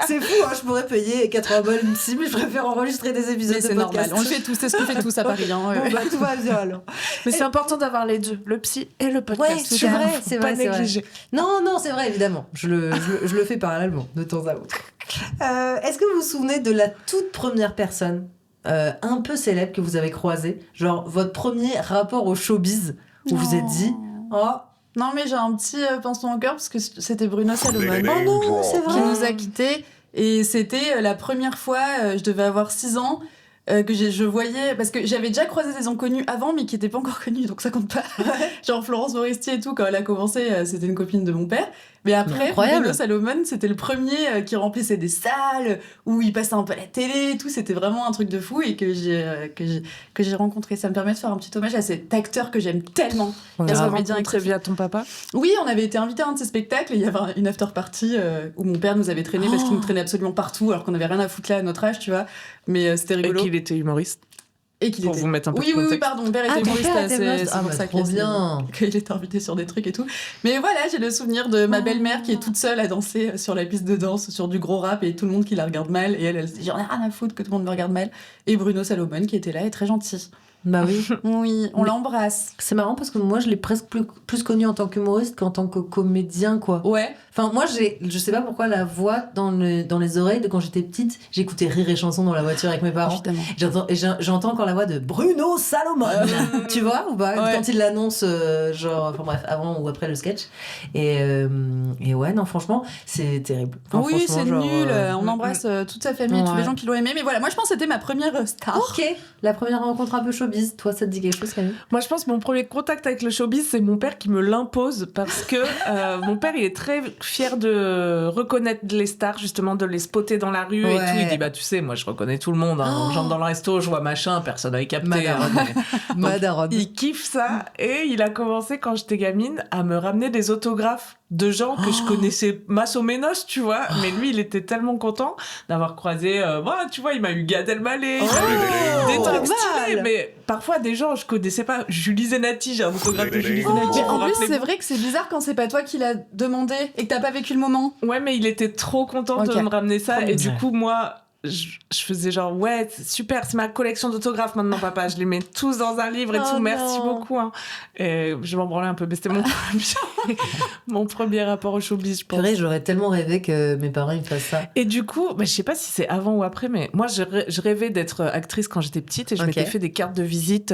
C'est fou, hein, je pourrais payer 80 balles une sim, mais je préfère enregistrer des épisodes Mais de c'est podcast. normal, on le fait tous, c'est ce qu'on fait tous à Paris. Hein, Bon, bah, tout va bien alors. Mais c'est important d'avoir les deux, le psy et le podcast. Ouais, c'est vrai, Faut c'est pas vrai, c'est vrai. négliger. Non, c'est vrai, évidemment. Je le fais parallèlement, de temps à autre. Est-ce que vous vous souvenez de la toute première personne un peu célèbre que vous avez croisée? Genre, votre premier rapport au showbiz, où vous vous êtes dit, oh, Non, mais j'ai un petit pincement au cœur parce que c'était Bruno Salomon oh non, c'est qui vrai. nous a quittés. Et c'était la première fois, je devais avoir 6 ans, que je voyais. Parce que j'avais déjà croisé des inconnus avant, mais qui n'étaient pas encore connus, donc ça compte pas. Genre Florence Foresti et tout, quand elle a commencé, c'était une copine de mon père. Mais après, Incroyable. Bruno Salomon, c'était le premier qui remplissait des salles, où il passait un peu à la télé et tout. C'était vraiment un truc de fou et que j'ai rencontré. Ça me permet de faire un petit hommage à cet acteur que j'aime tellement. Ouais. Et T'as un rencontré comédien exceptionnel. via ton papa? Oui, on avait été invités à un de ses spectacles et il y avait une after party où mon père nous avait traînés parce qu'il nous traînait absolument partout alors qu'on avait rien à foutre là à notre âge, tu vois. Mais c'était Et rigolo. qu'il était humoriste. Et qu'il Pour était... vous mettre un peu de Oui, contexte. pardon, mon père Ah, était ton humoriste. père était humoriste. C'est Ah, pour bah, ça trop bien. qu'il était invité sur des trucs et tout. Mais voilà, j'ai le souvenir de ma belle-mère qui est toute seule à danser sur la piste de danse, sur du gros rap et tout le monde qui la regarde mal. Et elle se dit, j'en ai rien à foutre que tout le monde me regarde mal. Et Bruno Salomon qui était là et très gentil. Bah oui. Oui, on Mais- l'embrasse. C'est marrant parce que moi, je l'ai presque plus connu en tant qu'humoriste qu'en tant que comédien, quoi. Ouais. Enfin, moi, je sais pas pourquoi la voix dans les oreilles de quand j'étais petite, j'écoutais Rire et Chanson dans la voiture avec mes parents. Évidemment. J'entends encore la voix de Bruno Salomon. Tu vois ou pas? Ouais. Quand il l'annonce, genre, enfin bref, avant ou après le sketch. Et ouais, non, franchement, c'est terrible. Enfin, Oui, franchement, c'est genre, nul. On embrasse toute sa famille, tous Ouais. les gens qui l'ont aimé. Mais voilà, moi je pense que c'était ma première star. Ok, la première rencontre un peu showbiz. Toi, ça te dit quelque chose, Camille? Moi, je pense que mon premier contact avec le showbiz, c'est mon père qui me l'impose parce que mon père, il est très fier de reconnaître les stars, justement, de les spotter dans la rue et Ouais. tout. Il dit, bah, tu sais, moi, je reconnais tout le monde. Hein. Oh. J'entre dans le resto, je vois machin, personne n'avait capté. Madaron. hein, mais- Madaron. Il kiffe ça et il a commencé, quand j'étais gamine, à me ramener des autographes de gens que je connaissais masse au ménos, tu vois. Mais lui, il était tellement content d'avoir croisé... voilà, tu vois, il m'a eu Gad Elmaleh, il m'a eu des trucs mal. stylés. Mais parfois, des gens, je connaissais pas. Julie Zenati, j'ai un autographe de Julie Zenati. Mais vous en plus, rappelez-vous c'est vrai que c'est bizarre quand c'est pas toi qui l'as demandé et que t'as pas vécu le moment. Ouais, mais il était trop content Ok. de me ramener ça. Trop Et bien. du coup, moi... Je faisais genre, ouais, c'est super, c'est ma collection d'autographes maintenant, papa. Je les mets tous dans un livre et Oh tout, merci non. beaucoup. Hein. Et je m'en branlais un peu, mais c'était mon premier. Mon premier rapport au showbiz, je pense. Purée, j'aurais tellement rêvé que mes parents ils fassent ça. Et du coup, je sais pas si c'est avant ou après, mais moi, je rêvais d'être actrice quand j'étais petite et je m'étais fait des cartes de visite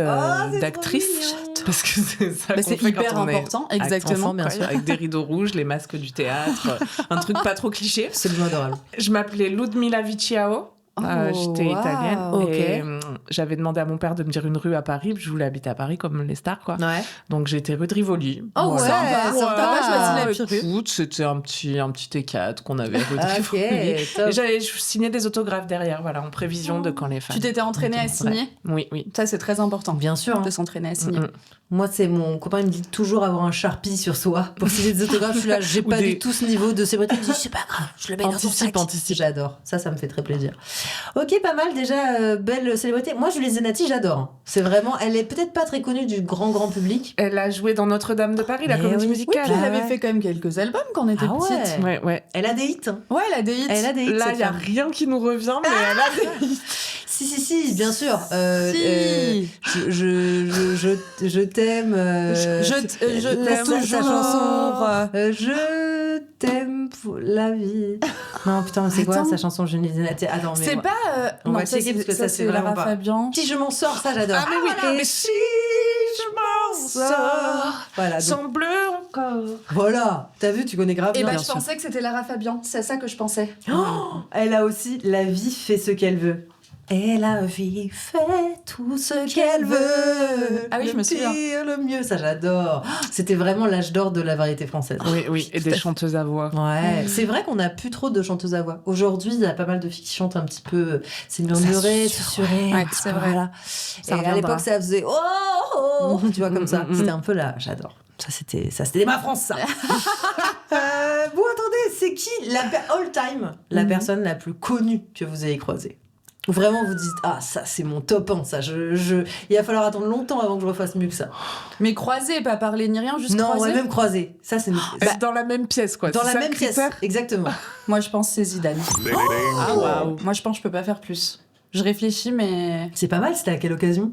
d'actrice. Parce que c'est ça qu'on c'est fait hyper quand on important, est exactement, enfant, bien sûr. avec des rideaux rouges, les masques du théâtre, un truc pas trop cliché. Absolument adorable. Je m'appelais Ludmila Viciao. J'étais italienne et j'avais demandé à mon père de me dire une rue à Paris. Je voulais habiter à Paris comme les stars, quoi. Ouais. Donc j'étais rue de Rivoli. Oh ouais, T'as pas choisi la pire rue. Écoute, c'était un petit T4 qu'on avait rue de Rivoli. Ok, top. Et j'avais signé des autographes derrière, voilà, en prévision de quand les fans. Tu t'étais entraînée à signer? Oui, oui. Ça, c'est très important. Bien sûr. De s'entraîner à signer. Moi, c'est mon copain, il me dit toujours avoir un Sharpie sur soi pour signer des autographes. Je suis là, j'ai pas du tout ce niveau de célébrité. Il me dit, c'est pas grave, je le mets dans ton sac. Anticipe. J'adore. Ça me fait très plaisir. Ok, pas mal déjà, belle célébrité. Moi, Julie Zenati, j'adore. C'est vraiment, elle est peut-être pas très connue du grand public. Elle a joué dans Notre-Dame de Paris, la Mais comédie oui. musicale. Oui, puis elle avait fait quand même quelques albums quand on était petite. Ouais. Elle a des hits. Hein. Ouais, elle a des hits. Elle a des hits. Là, cette il n'y a femme. rien qui nous revient, mais elle a des hits. Si, bien sûr. Si. Je t'aime. Je t'aime sa toujours. chanson. Je t'aime pour la vie. Non, putain, c'est quoi Attends. sa chanson Julie Zenati? Attends, mais C'est moi- pas. On va non, checker parce que ça, c'est vraiment Lara pas. Fabian. Si je m'en sors, ça j'adore. Ah, mais oui, mais si je m'en sors, Voilà, donc, sans bleu encore. voilà. T'as vu, tu connais grave Et bien. bah, je pensais que c'était Lara Fabian. C'est à ça que je pensais. Oh, elle a aussi La vie fait ce qu'elle veut. Et la vie fait tout ce qu'elle veut. Ah oui, je me souviens. Le pire, le mieux, ça j'adore. C'était vraiment l'âge d'or de la variété française. Oui, et des chanteuses à voix. Ouais, c'est vrai qu'on n'a plus trop de chanteuses à voix. Aujourd'hui, il y a pas mal de filles qui chantent un petit peu, c'est murmuré, susurré. Ouais, c'est vrai. Voilà. Ça Et à reviendra. l'époque, ça faisait oh, tu vois, comme ça. C'était un peu là, j'adore. Ça, c'était ma France, ça. Bon, attendez, c'est qui all time, la personne la plus connue que vous ayez croisée? Ou vraiment vous dites, ah, ça, c'est mon top 1, ça. Il va falloir attendre longtemps avant que je refasse mieux que ça. Mais croisé, pas parler ni rien, juste Non, croisé. ouais, même croisé. Ça, c'est Dans la même pièce, quoi. dans C'est la ça même le pièce. critère Exactement. Moi, je pense que c'est Zidane. Ah, waouh. Moi, je pense que je peux pas faire plus. Je réfléchis, mais C'est pas mal, c'était à quelle occasion?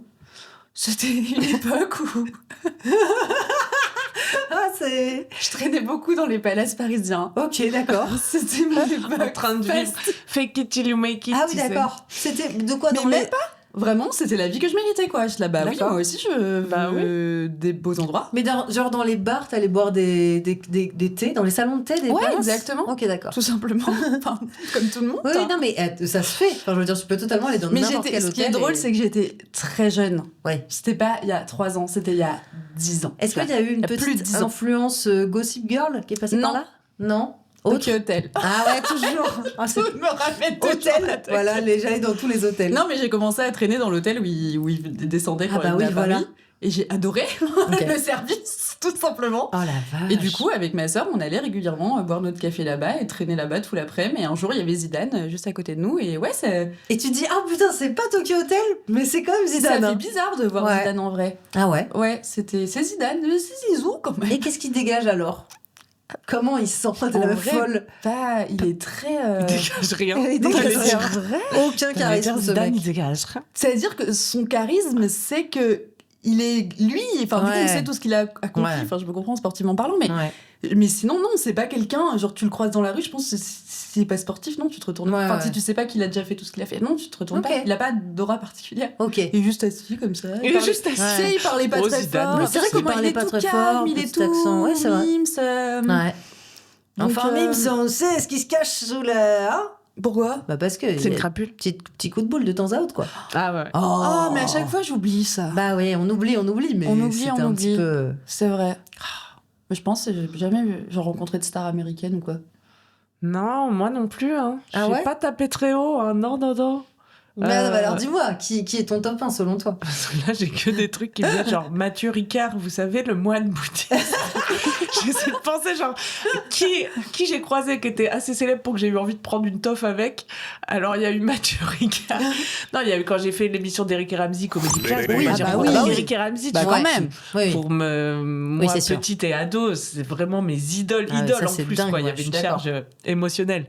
c'était une époque où Ah, c'est. je traînais beaucoup dans les palaces parisiens. Ok, d'accord. C'était mon époque. En train de vivre. Fake it till you make it. Ah oui, tu sais. d'accord. C'était de quoi Mais dans même les... pas. Vraiment, c'était la vie que je méritais, quoi. Je suis là, bah oui, D'accord. moi aussi, je veux Bah des beaux endroits. Mais genre dans les bars, t'allais boire des thés, dans les salons de thé des Ouais, palaces? exactement. Ok, d'accord. Tout simplement. Enfin, comme tout le monde. Oui, hein. non, mais ça se fait. Enfin, je veux dire, tu peux totalement aller dans Mais n'importe quel ce qui est hôtel drôle, et- c'est que j'étais très jeune. Ouais. C'était pas il y a 3 ans, c'était il y a 10 ans. Est-ce qu'il y a eu une Il y a plus de petite 10 ans. influence Gossip Girl qui est passée par Non. là? Non. Tokyo Hotel. Ah ouais, toujours. Ah, c'est Tout me ramène toujours à hôtel. Tokyo. Voilà, j'allais dans tous les hôtels. Non, mais j'ai commencé à traîner dans l'hôtel où il descendait quand Ah bah il oui, venait à Paris. voilà. Et j'ai adoré Ok. le service, tout simplement. Oh la vache. Et du coup, avec ma sœur, on allait régulièrement boire notre café là-bas et traîner là-bas tout l'après-midi. Mais un jour, il y avait Zidane juste à côté de nous. Et ouais, Et tu dis, ah putain, c'est pas Tokyo Hotel, mais c'est quand même ça Zidane. fait bizarre de voir Ouais. Zidane en vrai. Ah ouais. Ouais, c'est Zidane, c'est Zizou quand même. Et qu'est-ce qu'il dégage alors? Comment il sent de En la vrai, folle? Il est très. Il dégage rien. Il Non, dégage mais rien. c'est vrai. Aucun charisme, ce mec. il dégage rien. C'est-à-dire que son charisme, c'est que il est lui. Enfin, du coup, Ouais. on sait tout ce qu'il a accompli. Ouais. Enfin, je me comprends sportivement parlant, mais Ouais. Mais sinon, non, c'est pas quelqu'un, genre tu le croises dans la rue, je pense que c'est pas sportif, non, tu te retournes. Ouais, Enfin, ouais. si tu sais pas qu'il a déjà fait tout ce qu'il a fait, non, tu te retournes Ok. pas. Il a pas d'aura particulière. Ok. Il est juste assis comme ça. Il est parlait- juste assis. Tu sais, il parlait pas Oh, très Zidane, fort. mais C'est vrai il comment parlait il est pas tout très calme, fort, il est petit tout accent, ouais, c'est vrai. mimes. Ouais. Donc, Enfin, même si on sait ce qui se cache sous la. Hein, Pourquoi bah parce que. C'est il y une a crapule. petit coup de boule de temps à autre, quoi. Ah ouais. Oh, mais à chaque fois, j'oublie ça. Bah oui, on oublie, mais On oublie, c'était on un oublie. petit peu. C'est vrai. Mais je pense que j'ai jamais rencontré de star américaine ou quoi. Non, moi non plus. Hein. Ah Je ouais vais pas taper très haut. Hein. Non, non, non. Bah, alors dis-moi, qui est ton top 1 selon toi? Parce que là, j'ai que des trucs qui me viennent, genre Mathieu Ricard, vous savez, le moine bouddhiste. J'essaie de penser, genre, qui j'ai croisé qui était assez célèbre pour que j'ai eu envie de prendre une toffe avec. Alors, il y a eu Mathieu Ricard. Non, il y a eu quand j'ai fait l'émission d'Eric et Ramsey, Comédie Club. Oui, j'ai ah bah rencontré oui. Eric et Ramsey, Bah, tu quand vois. même. Oui. Pour moi, c'est sûr. petite et ado, c'est vraiment mes idoles, Ah, idoles ça, en c'est plus, dingue, quoi. Il y ouais, avait je une suis d'accord. charge émotionnelle.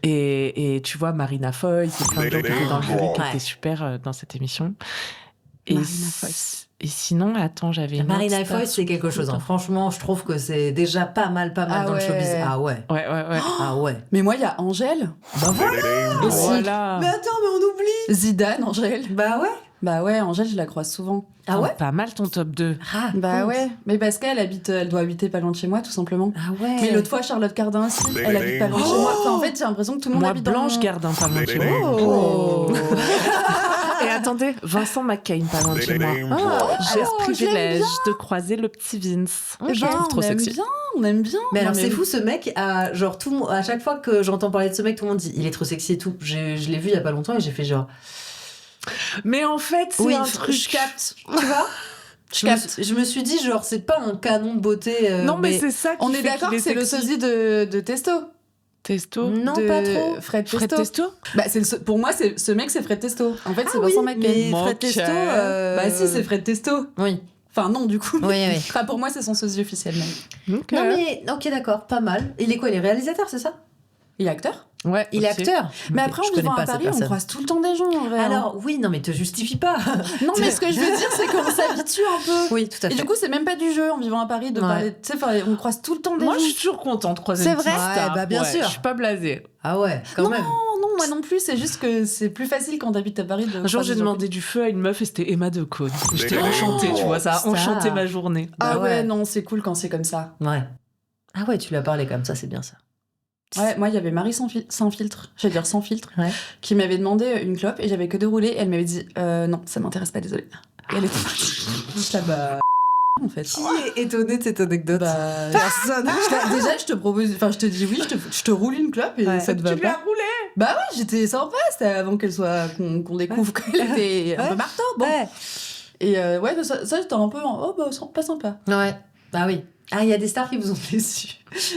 Et tu vois, Marina Foy, c'est plein de gens qui étaient dans le jury qui Ouais. étaient super dans cette émission. Et, Marina Foïs. et sinon, attends, j'avais une Marina autre star Foïs, c'est quelque chose. Hein. Franchement, je trouve que c'est déjà pas mal Ah dans le ouais. showbiz. Ah ouais. Ouais. Ah ouais. Mais moi, il y a Angèle. Bah voilà. Aussi. Voilà. Mais attends, mais on oublie. Zidane, Angèle. Bah ouais. Bah ouais, Angèle, je la croise souvent. Ah ouais. Pas mal ton top 2. Ah, Bah compte. ouais, mais parce qu'elle habite, elle doit habiter pas loin de chez moi, tout simplement. Ah ouais. Mais l'autre fois, Charlotte Cardin aussi, elle habite pas loin de chez moi. Enfin, en fait, j'ai l'impression que tout le monde Moi, habite Blanche dans... Gardin, pas loin de chez moi. Oh. Et attendez, Vincent McCain, pas loin de chez moi. J'ai ce je privilège de croiser le petit Vince. Eh Je ben, le trouve trop on aime sexy. bien, on aime bien. Mais Non, alors c'est fou, ce mec a genre à chaque fois que j'entends parler de ce mec, tout le monde dit il est trop sexy et tout. Je l'ai vu il y a pas longtemps et j'ai fait genre Mais en fait, c'est oui, un je truc. capte, tu vois. Je me suis dit genre c'est pas un canon de beauté. Non, mais c'est ça qui On fait est d'accord qu'il que c'est le sexy. sosie de Testo. Testo. Non, De pas trop. Fred Fred Testo. Testo. Bah, pour moi, ce mec, c'est Fred Testo. En fait, c'est Ah oui, Vincent McCain. mais Ok. Fred Testo. Bah si, c'est Fred Testo. Oui. Enfin, non, du coup. Oui, oui. Enfin, pour moi, c'est son sosie officiel, même. Ok. Non mais ok d'accord, pas mal. Il est quoi, il est réalisateur, c'est ça? Il est acteur. Ouais, Il est aussi. acteur. Mais après, Je en connais vivant pas à cette Paris, on personne. croise tout le temps des gens, en vrai. hein. Alors oui, non mais te justifie pas. Non, mais ce que je veux dire, c'est qu'on s'habitue un peu. Oui, tout à Et fait. du coup, c'est même pas du jeu en vivant à Paris de Ouais. parler. Tu sais, enfin, on croise tout le temps des Moi, gens. je suis toujours contente de croiser C'est une petite vrai star. Ouais, bah, bien sûr. Je suis pas blasée. Ah ouais, quand même. Non, moi non plus. C'est juste que c'est plus facile quand t'habites à Paris de. Un jour, croiser j'ai des gens. demandé du feu à une meuf et c'était Emma Decaux. J'étais enchantée, tu vois, ça a Ça. enchanté ma journée. Ah Bah ouais, ouais. non, c'est cool quand c'est comme ça. Ouais. Ah ouais, tu lui as parlé comme ça, c'est bien ça. Ouais, moi, il y avait Marie sans filtre, j'allais dire sans filtre, Ouais. qui m'avait demandé une clope et j'avais que deux roulés. Et elle m'avait dit non, ça m'intéresse pas, désolée. Et elle était partie. J'étais là, bah. En fait. Qui est étonné de cette anecdote? Bah. Personne. Déjà, je te propose. Enfin, je te dis oui, je te roule une clope et Ouais. ça te va Tu lui as pas. roulé. Bah ouais, j'étais sympa, c'était avant qu'on découvre qu'elle était un peu marteau. Bon. Ouais. Et ouais, ça j'étais un peu en. Oh bah, pas sympa. Ouais. Bah oui. Ah, il y a des stars qui vous ont déçus.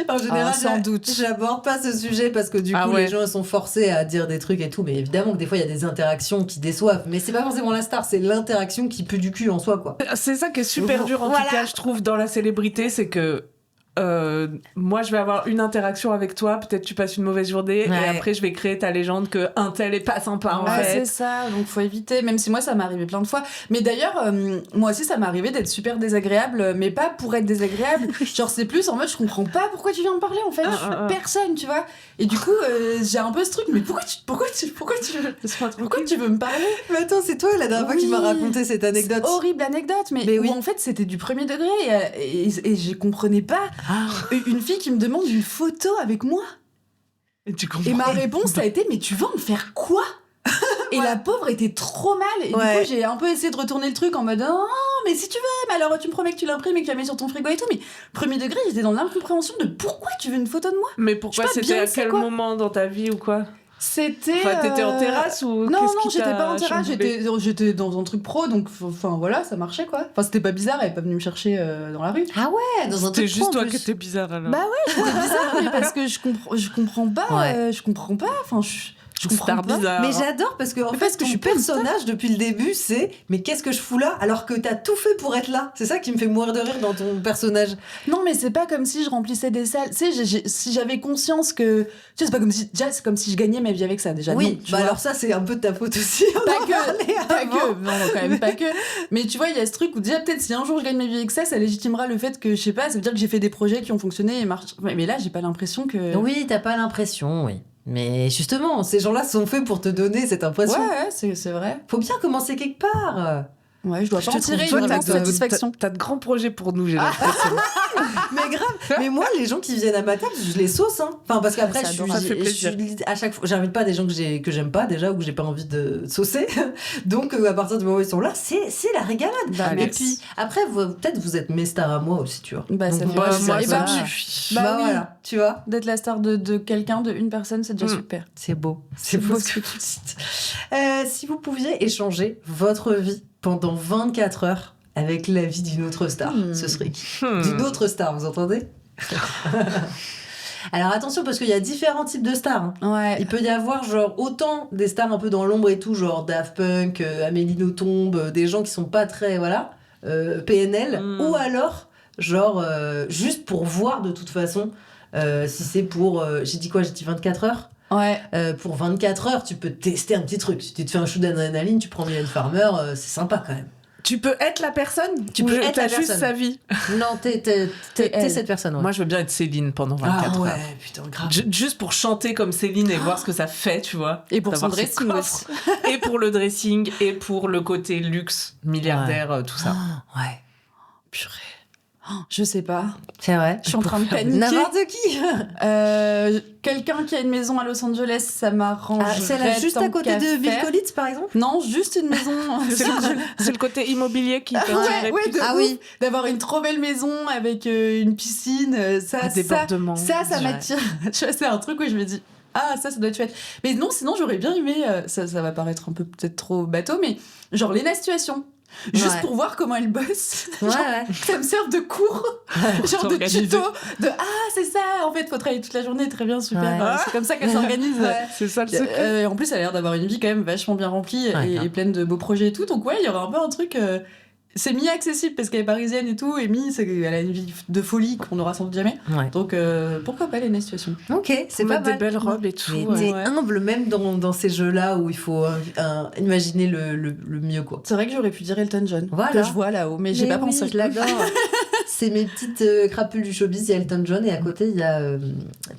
En général, sans doute. j'aborde pas ce sujet parce que du coup, Ah ouais. les gens sont forcés à dire des trucs et tout. Mais évidemment que des fois, il y a des interactions qui déçoivent. Mais c'est pas forcément la star, c'est l'interaction qui pue du cul en soi, quoi. C'est ça qui est super dur en Voilà. tout cas, je trouve, dans la célébrité, c'est que moi je vais avoir une interaction avec toi, peut-être tu passes une mauvaise journée Ouais. et après je vais créer ta légende que un tel est pas sympa en Ouais, fait. c'est ça, donc faut éviter, même si moi ça m'est arrivé plein de fois. Mais d'ailleurs, moi aussi ça m'est arrivé d'être super désagréable, mais pas pour être désagréable. Genre c'est plus en mode je comprends pas pourquoi tu viens me parler en fait, je suis personne, tu vois. Et du coup, j'ai un peu ce truc, mais pourquoi tu veux me parler? Mais attends, c'est toi la dernière fois que tu m'as raconté cette anecdote. C'est horrible anecdote, mais Mais oui. où en fait c'était du premier degré et je comprenais pas une fille qui me demande une photo avec moi. Et tu comprends. Et ma réponse ça a été mais tu vas en faire quoi? Et la pauvre était trop mal et Ouais. du coup j'ai un peu essayé de retourner le truc en mode oh mais si tu veux, mais alors tu me promets que tu l'imprimes et que tu la mets sur ton frigo et tout, mais premier degré j'étais dans l'incompréhension de pourquoi tu veux une photo de moi. Mais pourquoi Je sais pas, c'était à Beyoncé, quel quoi. moment dans ta vie ou quoi? C'était Enfin, t'étais en terrasse ou non, qu'est-ce non, qui j'étais t'a pas en terrasse, chamboulé j'étais dans un truc pro, donc enfin voilà, ça marchait quoi. Enfin, c'était pas bizarre, elle est pas venue me chercher dans la rue. Ah ouais, dans un C'était truc juste pro, en toi plus. qui étais bizarre alors. Bah ouais, c'était bizarre, mais parce que je comprends pas, Ouais. je comprends pas, enfin, je comprends Star pas. bizarre. Mais j'adore parce que en Mais fait, parce que je suis pas une personnage depuis le début, c'est mais qu'est-ce que je fous là alors que t'as tout fait pour être là. C'est ça qui me fait mourir de rire dans ton personnage. Non, mais c'est pas comme si je remplissais des salles. Tu sais, si j'avais conscience que. Tu sais, c'est pas comme si. Déjà, c'est comme si je gagnais ma vie avec ça, déjà. Oui, non, tu bah vois. alors ça c'est un peu de ta faute aussi. On Pas en que, parlait pas avant. que, non, quand même pas que. Mais tu vois, il y a ce truc où déjà, peut-être si un jour je gagne ma vie avec ça, ça légitimera le fait que, je sais pas, ça veut dire que j'ai fait des projets qui ont fonctionné et marchent. Mais là, j'ai pas l'impression que. Oui, t'as pas l'impression, oui. Mais justement, ces gens-là sont faits pour te donner cette Ouais, impression. ouais, c'est vrai. Faut bien commencer quelque part. Ouais, je dois Je pas te en tirer trouve une bonne immense avec toi. satisfaction. T'as de grands projets pour nous, j'ai l'impression. Mais grave. Mais moi, les gens qui viennent à ma table, je les sauce. Hein. Enfin, parce qu'après, Ça je adore, ça fait plaisir. suis à chaque fois, j'invite pas des gens que j'aime pas déjà ou que j'ai pas envie de saucer. Donc, à partir du moment où ils sont là, c'est la régalade. Bah, Et merci. puis, après, peut-être vous êtes mes stars à moi aussi, tu vois. Bah, ça Donc, fait moi, plaisir. moi, Et ça bah, me oui. suffit. Bah oui. Voilà, tu vois. D'être la star de quelqu'un, de une personne, c'est déjà super. C'est beau. C'est beau ce que tu dis. Si vous pouviez échanger votre vie pendant 24 heures avec la vie d'une autre star, ce serait qui? D'une autre star, vous entendez? Alors attention, parce qu'il y a différents types de stars. Hein. Ouais. Il peut y avoir genre autant des stars un peu dans l'ombre et tout, genre Daft Punk, Amélie Nothomb, des gens qui sont pas très, voilà, PNL, ou alors genre juste pour voir de toute façon si c'est pour, j'ai dit 24 heures. Ouais. Pour 24 heures, tu peux tester un petit truc. Si tu te fais un shoot d'adrénaline, tu prends Mylène Farmer, c'est sympa quand même. Tu peux être la personne. Tu peux être t'as la juste personne. sa vie. Non, t'es elle. cette personne. Ouais. Moi, je veux bien être Céline pendant 24 heures. putain, grave. Juste pour chanter comme Céline et voir ce que ça fait, tu vois. Et pour son D'avoir ce dressing coffre. aussi. Et pour le dressing, et pour le côté luxe, milliardaire, tout ça. Ouais. Purée. Je sais pas. C'est vrai. Je suis en train de paniquer. N'importe qui. Quelqu'un qui a une maison à Los Angeles, ça m'arrange. C'est là juste à côté de Bill Collins, par exemple. Non, juste une maison. C'est le côté immobilier qui Ouais, t'intéresse ouais, plus. de Ah ouf. oui. D'avoir une trop belle maison avec une piscine, Un débordement. ça Ouais. m'attire. Tu vois, c'est un truc où je me dis, ah, ça doit être chouette. Mais non, sinon, j'aurais bien aimé, ça va paraître un peu peut-être trop bateau, mais genre Léna Situation. Juste Ouais. pour voir comment elle bosse. Ouais, Genre, ouais. ça me sert de cours, genre de s'organiser. tuto, de c'est ça, en fait, faut travailler toute la journée, très bien, super. Ouais. C'est comme ça qu'elle s'organise. C'est ça le secret. En plus, elle a l'air d'avoir une vie quand même vachement bien remplie Ouais, et grave. pleine de beaux projets et tout. Donc, ouais, il y aura un peu un truc. C'est mi-accessible parce qu'elle est parisienne et tout, et elle a une vie de folie qu'on n'aura sans doute jamais. Ouais. Donc, pourquoi pas les situations. Ok, c'est Faut pas mettre des mal. belles robes et tout. Mais ouais. t'es ouais. humble même dans ces jeux-là où il faut imaginer le mieux, quoi. C'est vrai que j'aurais pu dire Elton John, Voilà. que je vois là-haut, mais j'ai Mais pas oui, pensé. je l'adore. C'est mes petites crapules du showbiz. Il y a Elton John et à côté, il y a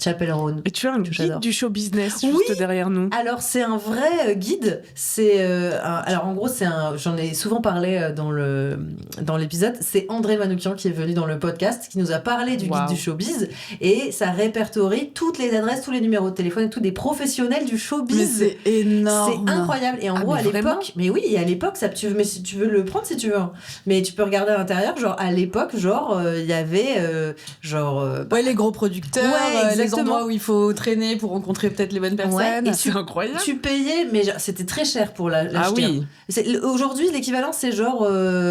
Chapel Roan. Et tu as un guide J'adore. du show business Oui. juste derrière nous. Alors, c'est un vrai guide. C'est alors, en gros, j'en ai souvent parlé dans l'épisode. C'est André Manoukian qui est venu dans le podcast, qui nous a parlé du guide Wow. du showbiz. Et ça répertorie toutes les adresses, tous les numéros de téléphone et tous des professionnels du Mais showbiz. c'est énorme. C'est incroyable. Et en Ah, gros, mais à l'époque, vraiment mais oui, et à l'époque, ça, mais si tu veux le prendre si tu veux. Hein. Mais tu peux regarder à l'intérieur, genre à l'époque, genre il y avait Ouais, les gros producteurs, Ouais, les exactement. endroits où il faut traîner pour rencontrer peut-être les bonnes personnes. Ouais, et C'est incroyable. tu payais, mais genre, c'était très cher pour Ah l'acheter. oui. Aujourd'hui, l'équivalent, c'est genre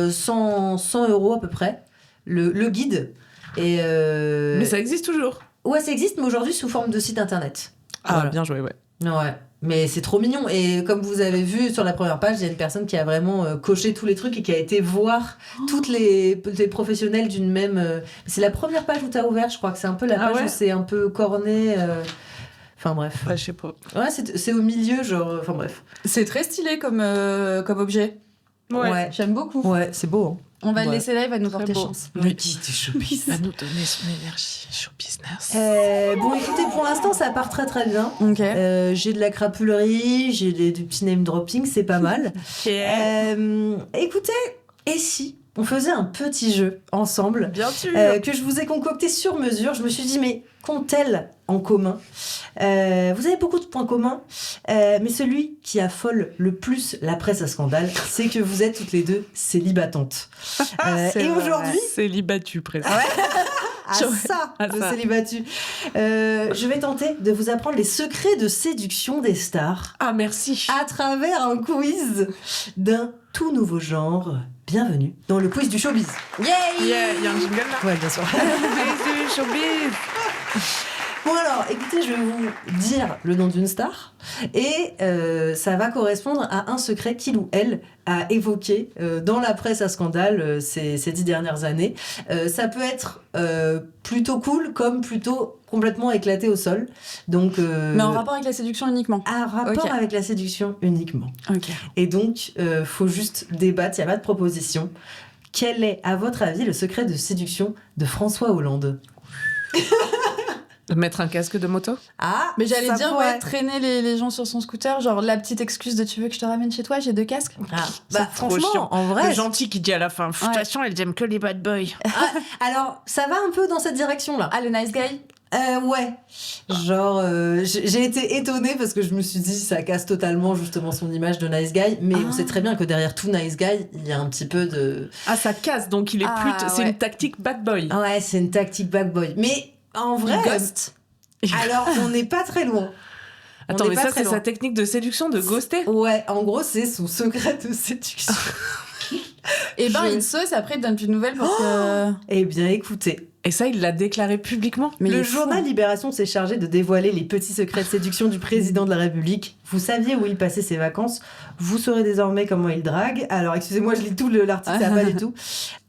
100 € à peu près, le guide. Et Mais ça existe toujours. ouais, ça existe, mais aujourd'hui sous forme de site internet. Ah, Voilà. bien joué, ouais. Ouais, mais c'est trop mignon. Et comme vous avez vu sur la première page, il y a une personne qui a vraiment coché tous les trucs et qui a été voir toutes les professionnels d'une même. C'est la première page où t'as ouvert, je crois que c'est un peu la Ah page ouais où c'est un peu corné. Enfin bref. Ouais, je sais pas. Ouais, c'est au milieu, genre. Enfin bref. C'est très stylé comme objet. Ouais. J'aime beaucoup. Ouais, c'est beau. Hein. On va le Ouais. laisser là, il va nous Très porter beau. chance. Le guide du showbiz. À nous donner son énergie, show business. Bon, écoutez, pour l'instant, ça part très très bien. Ok. J'ai de la crapulerie, j'ai du petit name dropping, c'est pas mal. Écoutez, et si on faisait un petit jeu ensemble Bien sûr. que je vous ai concocté sur mesure? Je me suis dit, mais qu'ont-elles en commun? Vous avez beaucoup de points communs, mais celui qui affole le plus la presse à scandale, c'est que vous êtes toutes les deux célibatantes. C'est Et vrai. aujourd'hui, Célibattu, presque. à ça, célibatu. Je vais tenter de vous apprendre les secrets de séduction des stars Ah, merci. à travers un quiz d'un tout nouveau genre. Bienvenue dans le quiz du showbiz. Yay! Yeah, il y a un jingle là. Ouais, bien sûr. Bisous, showbiz. Bon alors, écoutez, je vais vous dire le nom d'une star et ça va correspondre à un secret qu'il ou elle a évoqué dans la presse à scandale ces 10 dernières années. Ça peut être plutôt cool comme plutôt complètement éclaté au sol. Donc, Mais en rapport avec la séduction uniquement. un rapport Ok. avec la séduction uniquement. Ok. Et donc, faut juste débattre, il n'y a pas de proposition. Quel est, à votre avis, le secret de séduction de François Hollande? Mettre un casque de moto. Ah, Mais j'allais ça dire, pourrait. ouais, traîner les gens sur son scooter, genre la petite excuse de tu veux que je te ramène chez toi, j'ai 2 casques. Ah, C'est bah, trop franchement, chiant. en vrai, Le gentil qui dit à la fin, de toute Ouais. façon, elles aiment que les bad boys. alors ça va un peu dans cette direction-là. Ah, le nice guy. Ouais. Genre, j'ai été étonnée parce que je me suis dit, ça casse totalement justement son image de nice guy, mais on sait très bien que derrière tout nice guy, il y a un petit peu de... Ah, ça casse, donc il est Ah, plus. C'est ouais. une tactique bad boy. Ouais, c'est une tactique bad boy. Mais en vrai, Ghost. alors on n'est pas très loin. On Attends, n'est mais pas ça, très c'est loin. sa technique de séduction, de ghoster. Ouais, en gros, c'est son secret de séduction. Et ben, Je- il sauce, après, il donne plus de nouvelles parce que. Eh bien, écoutez, Et ça, il l'a déclaré publiquement. Mais il le est fou. journal Libération s'est chargé de dévoiler les petits secrets de séduction du président de la République. vous saviez où il passait ses vacances, vous saurez désormais comment il drague. Alors, excusez-moi, je lis tout l'article, ça va pas du tout.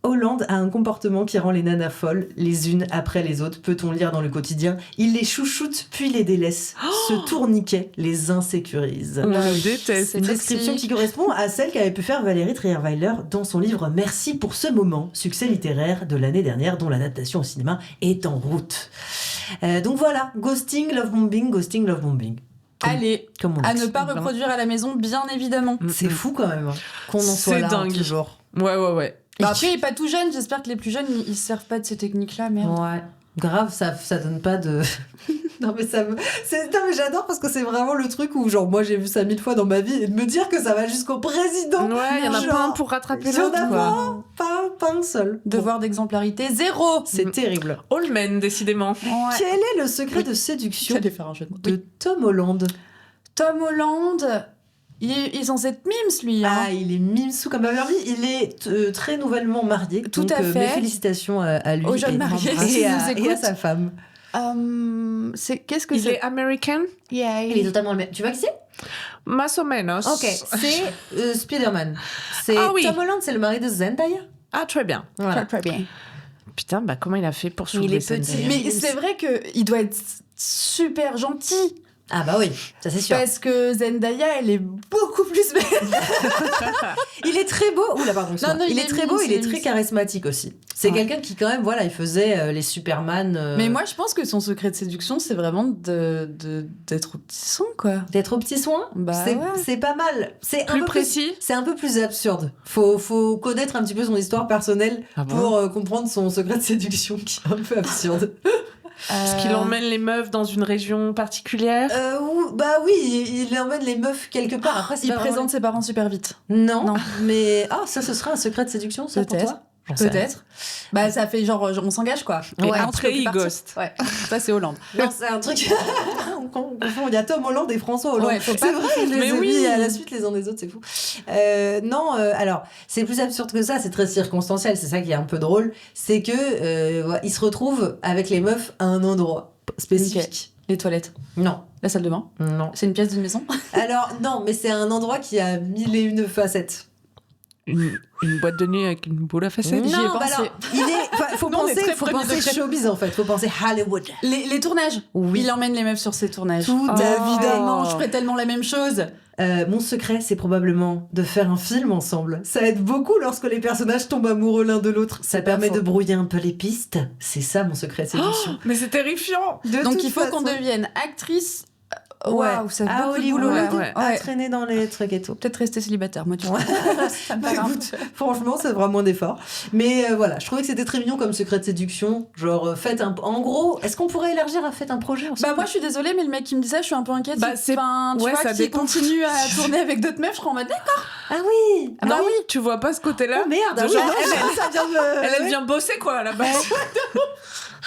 Hollande a un comportement qui rend les nanas folles, les unes après les autres, peut-on lire dans le quotidien. Il les chouchoute, puis les délaisse. Ce tourniquet les insécurise. Je déteste. C'est une description qui correspond à celle qu'avait pu faire Valérie Trierweiler dans son livre Merci pour ce moment, succès littéraire de l'année dernière, dont l'adaptation au cinéma est en route. Donc voilà, ghosting, love bombing. Allez, Comme on à dit. ne pas reproduire à la maison, bien évidemment. C'est fou quand même, hein, qu'on en soit C'est là dingue. toujours. Ouais. Bah après, il est pas tout jeune, j'espère que les plus jeunes, ils se servent pas de ces techniques-là, merde. Ouais. Grave, ça donne pas de... non mais j'adore parce que c'est vraiment le truc où genre moi j'ai vu ça 1000 fois dans ma vie et de me dire que ça va jusqu'au président. Ouais, il y en a Genre, pas un pour rattraper il y en l'autre, a quoi. pas un seul. Devoir d'exemplarité, 0. C'est terrible. All men, décidément. Ouais. Quel est le secret de séduction J'allais faire un jeu de mots. de Tom Holland? Tom Holland, il est censé être mimes, lui. Hein. Ah, il est mimsou comme Beverly. Il est très nouvellement marié. Tout donc, à fait. Mes félicitations à lui. Au jeune et- marié, et s'il à- nous et à écoute. sa femme. Qu'est-ce que Il c'est est American? Yeah, Il est totalement le même. Tu vois qui c'est? Más o menos. Ok, c'est Spider-Man. C'est Ah oui. Tom Holland, c'est le mari de Zendaya. Ah, très bien. Voilà. Très bien. Putain, bah comment il a fait pour soulever Il est cette petit. idée Mais c'est vrai qu'il doit être super gentil. Ah bah oui, ça c'est sûr. Parce que Zendaya, elle est beaucoup plus belle. Il est très beau. Oula, pardon. excuse-moi. Non, il est très beau, il est très mignon. charismatique aussi. C'est Ouais. quelqu'un qui quand même, voilà, il faisait les Superman. Mais moi, je pense que son secret de séduction, c'est vraiment d'être au petit son, quoi. D'être au petit soin, Bah c'est ouais. c'est pas mal. C'est un Plus peu précis? C'est un peu plus absurde. Faut connaître un petit peu son histoire personnelle Ah bon pour comprendre son secret de séduction qui est un peu absurde. Est-ce qu'il emmène les meufs dans une région particulière? Bah oui, il emmène les meufs quelque part. Après, c'est Il pas présente ses parents super vite. vraiment- Non, Non. mais ça, ce serait un secret de séduction, ça pour Peut-être. toi? J'en sais rien. Peut-être. Bah, ça fait genre on s'engage, quoi. Et non, après, tu peux plus il partir. ghost. Ouais, ça, c'est Hollande. Non, c'est un truc. On confond. Il y a Tom Holland et François Hollande. Ouais, faut pas c'est vrai, il les Mais a mis oui. à la suite les uns des autres, c'est fou. Non, alors, c'est plus absurde que ça, c'est très circonstanciel, c'est ça qui est un peu drôle. C'est que il se retrouve avec les meufs à un endroit spécifique. Les toilettes. Non, La salle de bain. non. C'est une pièce d'une maison. Alors, non, mais c'est un endroit qui a 1001 facettes. Une boîte de nuit avec une boule à facettes? J'y ai Non, bah pensé. alors, faut Non, on est penser, très faut premier penser degré. showbiz en fait, faut penser Hollywood. Les tournages. Oui. Il emmène les meufs sur ses tournages. Tout à Évidemment, fait. je ferais tellement la même chose. Mon secret, c'est probablement de faire un film ensemble. Ça aide beaucoup lorsque les personnages tombent amoureux l'un de l'autre. Ça C'est pas permet faux. de brouiller un peu les pistes. C'est ça mon secret de séduction. Mais c'est terrifiant! De Donc toute il faut qu'on façon. devienne actrice. Ouais. Waouh, ça fait À beaucoup de Hollywood, boulot là. ouais. à Ouais. traîner dans les trucs et tout. Peut-être rester célibataire, moi tu vois. Ça me paraît un Écoute, peu- franchement, c'est vraiment moins d'efforts. Mais voilà, je trouvais que c'était très mignon comme secret de séduction. Genre, faites un. En gros, est-ce qu'on pourrait élargir à faites un projet ensemble? Bah moi je suis désolée mais le mec qui me dit ça je suis un peu inquiète. Bah, c'est- Enfin, tu ouais, vois ça qui dépend. continue à tourner avec d'autres meufs, je serais en mode d'accord. Ah oui. Ah bah non, oui. tu vois pas ce côté-là? Oh merde. De Ah oui, genre, non, elle, ça vient de me- elle vient bosser, quoi, à la base.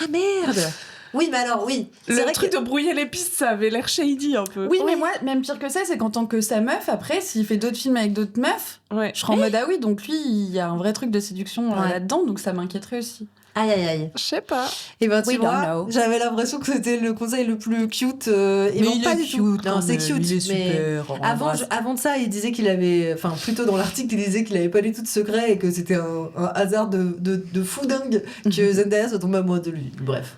Ah merde. Oui, mais alors oui. C'est Le vrai truc que- de brouiller les pistes, ça avait l'air shady un peu. Oui mais moi même pire que ça c'est qu'en tant que sa meuf après s'il fait d'autres films avec d'autres meufs, Ouais. je serais en mode ah oui donc lui il y a un vrai truc de séduction Ouais. là-dedans donc ça m'inquiéterait aussi. Aïe aïe aïe. Je sais pas. Et ben tu We don't vois, know. j'avais l'impression que c'était le conseil le plus cute. Et Mais non, il pas est du cute, tout. quand Non, c'est même, cute. il est mais super, on l'embrasse. avant de ça, il disait qu'il avait, enfin plutôt dans l'article, il disait qu'il avait pas du tout de secret et que c'était un hasard de fou dingue que Zendaya soit tombée amoureuse de lui. Bref.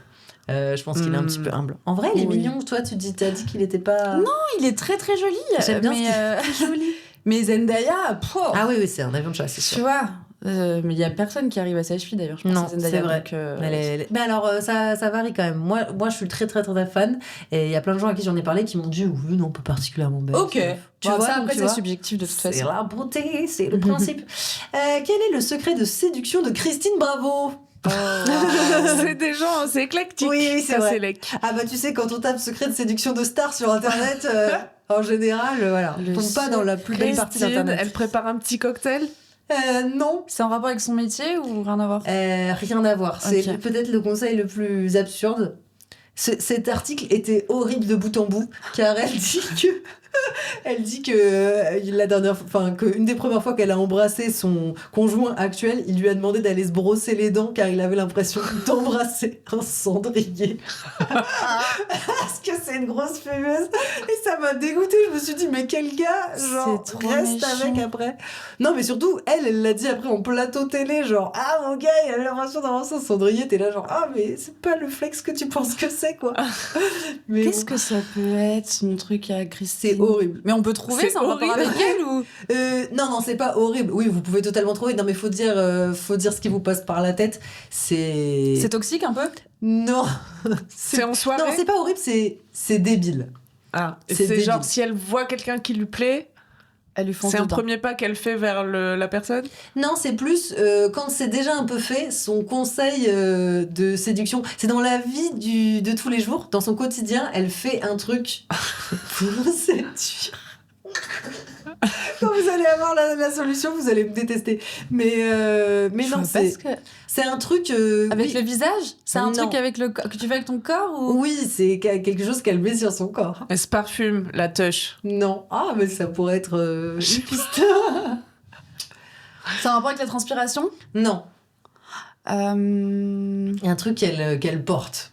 Je pense qu'il est un petit peu humble. En vrai, il est Oui. mignon. Toi, t'as dit qu'il était pas. Non, il est très très joli. J'aime bien mais, ce qu'il joli. mais Zendaya, Ah oui, oui, c'est un avion de chasse, c'est tu sûr. vois. Mais il y a personne qui arrive à sa cheville d'ailleurs. Je pense Non, à Zendaya, c'est vrai. donc, Mais alors, ça varie quand même. Moi, je suis très, très, très fan. Et il y a plein de gens à qui j'en ai parlé qui m'ont dit oui, non, pas particulièrement belle. Ok. Tu Bon, vois, ça donc, après tu c'est vois, subjectif de toute c'est façon. la beauté, c'est le principe. Quel est le secret de séduction de Christine Bravo? C'est des gens, c'est éclectique. Oui, c'est ça, vrai. c'est lec. Ah bah tu sais, quand on tape secret de séduction de star sur internet, en général, voilà, on Le tombe pas dans la plus belle partie Christine, d'internet. elle prépare un petit cocktail. Non. C'est en rapport avec son métier ou rien à voir? Rien à voir. C'est Ok. peut-être le conseil le plus absurde. Cet article était horrible de bout en bout, car elle dit que Elle dit que qu'une des premières fois qu'elle a embrassé son conjoint actuel, il lui a demandé d'aller se brosser les dents car il avait l'impression d'embrasser un cendrier. Parce que c'est une grosse fumeuse. Et ça m'a dégoûtée. Je me suis dit, mais quel gars, genre, C'est trop reste méchant. avec après. Non, mais surtout, elle l'a dit après en plateau télé, genre, ah, mon gars, il avait l'impression d'embrasser un cendrier. T'es là, genre, ah, mais c'est pas le flex que tu penses que c'est, quoi. Mais Qu'est-ce que ça peut être, son truc à Christine? c'est horrible. Mais on peut trouver C'est ça en rapport horrible. avec elle ou... Non, c'est pas horrible. Oui, vous pouvez totalement trouver. Non, mais faut dire ce qui vous passe par la tête. C'est toxique un peu? Non. C'est en soirée. Non, c'est pas horrible, c'est débile. Ah, et c'est c'est genre débile. si elle voit quelqu'un qui lui plaît, Elle lui fonce c'est un dedans. premier pas qu'elle fait vers la personne. Non, c'est plus quand c'est déjà un peu fait, son conseil de séduction. C'est dans la vie de tous les jours, dans son quotidien, elle fait un truc pour séduire. Quand vous allez avoir la solution, vous allez me détester. Mais Je non, vois pas ce que... c'est un truc. Avec oui. le visage? C'est un Non. truc avec que tu fais avec ton corps ou... Oui, c'est quelque chose qu'elle met sur son corps. Elle se parfume, la touche. Non. Ah, mais ça pourrait être une piste. C'est un rapport avec la transpiration? Non. Euh... Il y a un truc qu'elle porte.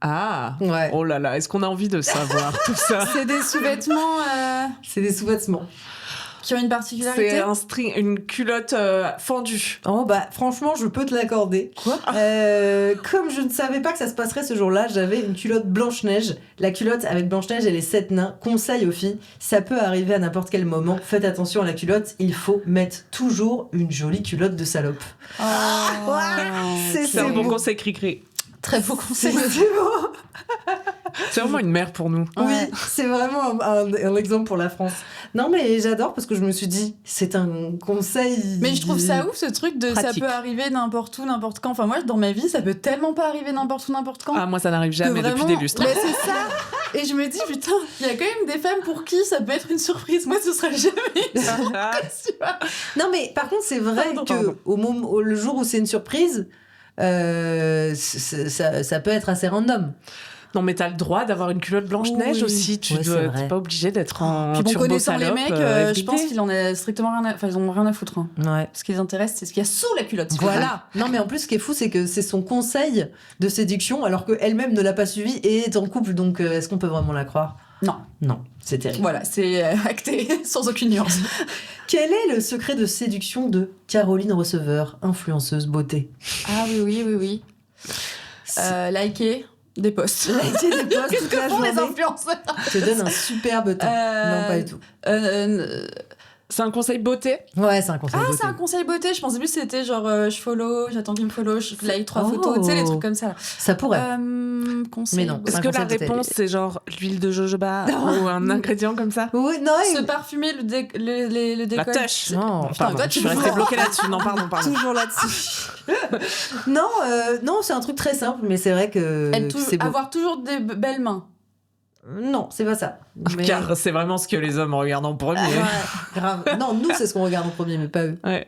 Ah. Ouais. Oh là là, est-ce qu'on a envie de savoir tout ça? C'est des sous-vêtements C'est des sous-vêtements. qui ont une particularité? C'est un string, une culotte fendue. Oh bah franchement je peux te l'accorder. Quoi? Comme je ne savais pas que ça se passerait ce jour-là, j'avais une culotte Blanche-Neige. La culotte avec Blanche-Neige et les 7 nains. Conseil aux filles, ça peut arriver à n'importe quel moment. Faites attention à la culotte, il faut mettre toujours une jolie culotte de salope. Oh. C'est un bon beau. conseil cri-cri. Très beau C'est conseil. beau. C'est vraiment une mère pour nous. Ouais. Oui, c'est vraiment un exemple pour la France. Non mais j'adore parce que je me suis dit, c'est un conseil... Mais je trouve ça ouf ce truc de Pratique. ça peut arriver n'importe où, n'importe quand. Enfin moi dans ma vie ça peut tellement pas arriver n'importe où, n'importe quand. Ah, moi, ça n'arrive jamais que depuis vraiment- des lustres. Mais c'est ça. Et je me dis putain, il y a quand même des femmes pour qui ça peut être une surprise. Moi ce sera jamais une surprise, tu vois. Non mais par contre c'est vrai Pardon. que le jour où c'est une surprise, ça peut être assez random. Non, mais t'as le droit d'avoir une culotte Blanche-Neige Oui. aussi. Tu Ouais, c'est dois, vrai. t'es pas obligé d'être en Puis bon, turbo connaissant les salope, mecs, je everyday. pense qu'ils en ont strictement rien à... Enfin, ils ont rien à foutre. Hein. Ouais. Ce qui les intéresse, c'est ce qu'il y a sous la culotte. Voilà. Non mais en plus ce qui est fou c'est que c'est son conseil de séduction alors qu'elle-même ne l'a pas suivi et est en couple donc est-ce qu'on peut vraiment la croire? Non. Non, c'est terrible. Voilà, c'est acté sans aucune nuance. Quel est le secret de séduction de Caroline Receveur, influenceuse beauté? Ah oui. Liker des posts. Liker des posts Qu'est-ce toute que la font les journée. influenceurs? te donne un superbe temps. Non, pas du tout. C'est un conseil beauté. Ouais, c'est un conseil beauté. C'est un conseil beauté. Je pensais plus que c'était genre je follow, j'attends qu'il me follow, je like 3 Oh. photos, tu sais, les trucs comme ça. Ça pourrait. Conseil Mais non. beauté. Est-ce un que la conseil beauté. réponse, c'est genre l'huile de jojoba ou un ingrédient comme ça? Oui, non, Se parfumer le La décolle. touche. Non, putain, Pardon, toi, je tu suis restée vois. bloquée là-dessus. Non, pardon. toujours là-dessus. non, c'est un truc très simple, mais c'est vrai que c'est beau. Avoir toujours des belles mains. Non, c'est pas ça. Mais... Car c'est vraiment ce que les hommes regardent en premier. Ouais, grave. Non, nous, c'est ce qu'on regarde en premier, mais pas eux. Ouais.